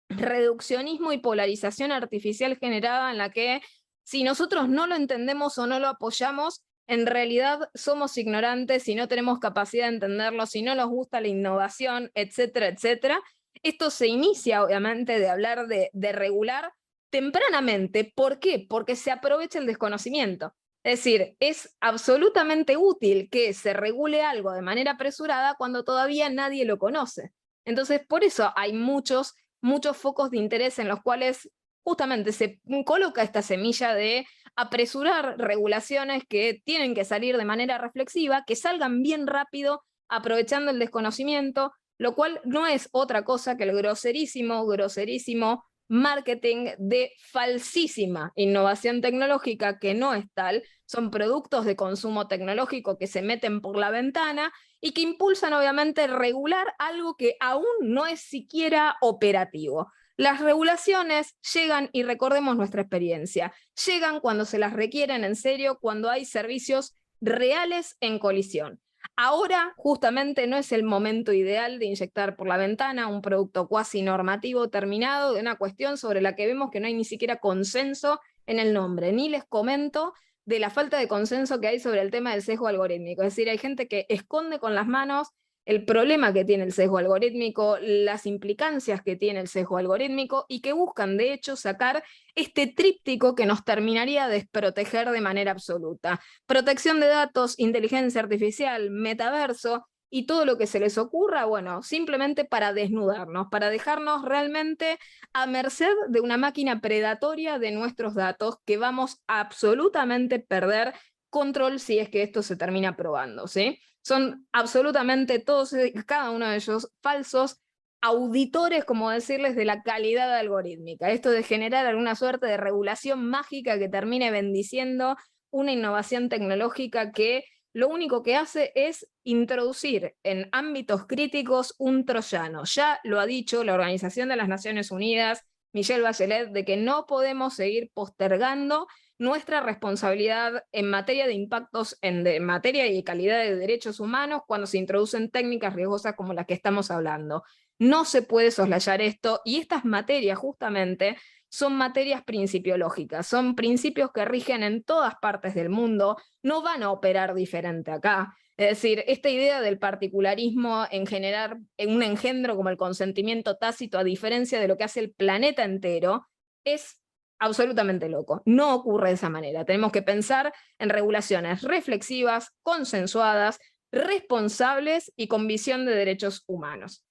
reduccionismo y polarización artificial generada en la que si nosotros no lo entendemos o no lo apoyamos, en realidad somos ignorantes y no tenemos capacidad de entenderlo, si no nos gusta la innovación, etcétera, etcétera. Esto se inicia, obviamente, de hablar de regular tempranamente. ¿Por qué? Porque se aprovecha el desconocimiento. Es decir, es absolutamente útil que se regule algo de manera apresurada cuando todavía nadie lo conoce. Entonces, por eso hay muchos focos de interés en los cuales justamente se coloca esta semilla de apresurar regulaciones que tienen que salir de manera reflexiva, que salgan bien rápido, aprovechando el desconocimiento, lo cual no es otra cosa que el groserísimo marketing de falsísima innovación tecnológica que no es tal, son productos de consumo tecnológico que se meten por la ventana y que impulsan obviamente regular algo que aún no es siquiera operativo. Las regulaciones llegan, y recordemos nuestra experiencia, llegan cuando se las requieren en serio, cuando hay servicios reales en colisión. Ahora justamente no es el momento ideal de inyectar por la ventana un producto cuasi normativo terminado de una cuestión sobre la que vemos que no hay ni siquiera consenso en el nombre. Ni les comento de la falta de consenso que hay sobre el tema del sesgo algorítmico. Es decir, hay gente que esconde con las manos el problema que tiene el sesgo algorítmico, las implicancias que tiene el sesgo algorítmico y que buscan de hecho sacar este tríptico que nos terminaría de desproteger de manera absoluta. Protección de datos, inteligencia artificial, metaverso y todo lo que se les ocurra, bueno, simplemente para desnudarnos, para dejarnos realmente a merced de una máquina predatoria de nuestros datos que vamos a absolutamente perder control si es que esto se termina probando, ¿sí? Son absolutamente todos, cada uno de ellos, falsos auditores, como decirles, de la calidad algorítmica. Esto de generar alguna suerte de regulación mágica que termine bendiciendo una innovación tecnológica que lo único que hace es introducir en ámbitos críticos un troyano. Ya lo ha dicho la Organización de las Naciones Unidas, Michelle Bachelet, de que no podemos seguir postergando nuestra responsabilidad en materia de impactos, en materia y calidad de derechos humanos cuando se introducen técnicas riesgosas como las que estamos hablando. No se puede soslayar esto y estas materias justamente son materias principiológicas, son principios que rigen en todas partes del mundo, no van a operar diferente acá. Es decir, esta idea del particularismo en generar un engendro como el consentimiento tácito, a diferencia de lo que hace el planeta entero, es absolutamente loco. No ocurre de esa manera. Tenemos que pensar en regulaciones reflexivas, consensuadas, responsables y con visión de derechos humanos.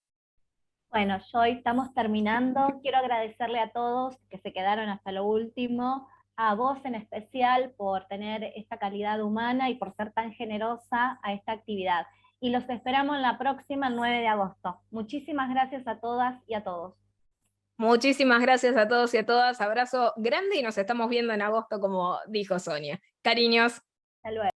Bueno, Joy, estamos terminando. Quiero agradecerle a todos que se quedaron hasta lo último, a vos en especial por tener esta calidad humana y por ser tan generosa a esta actividad. Y los esperamos en la próxima, el 9 de agosto. Muchísimas gracias a todas y a todos. Muchísimas gracias a todos y a todas. Abrazo grande y nos estamos viendo en agosto, como dijo Sonia. Cariños. Hasta luego.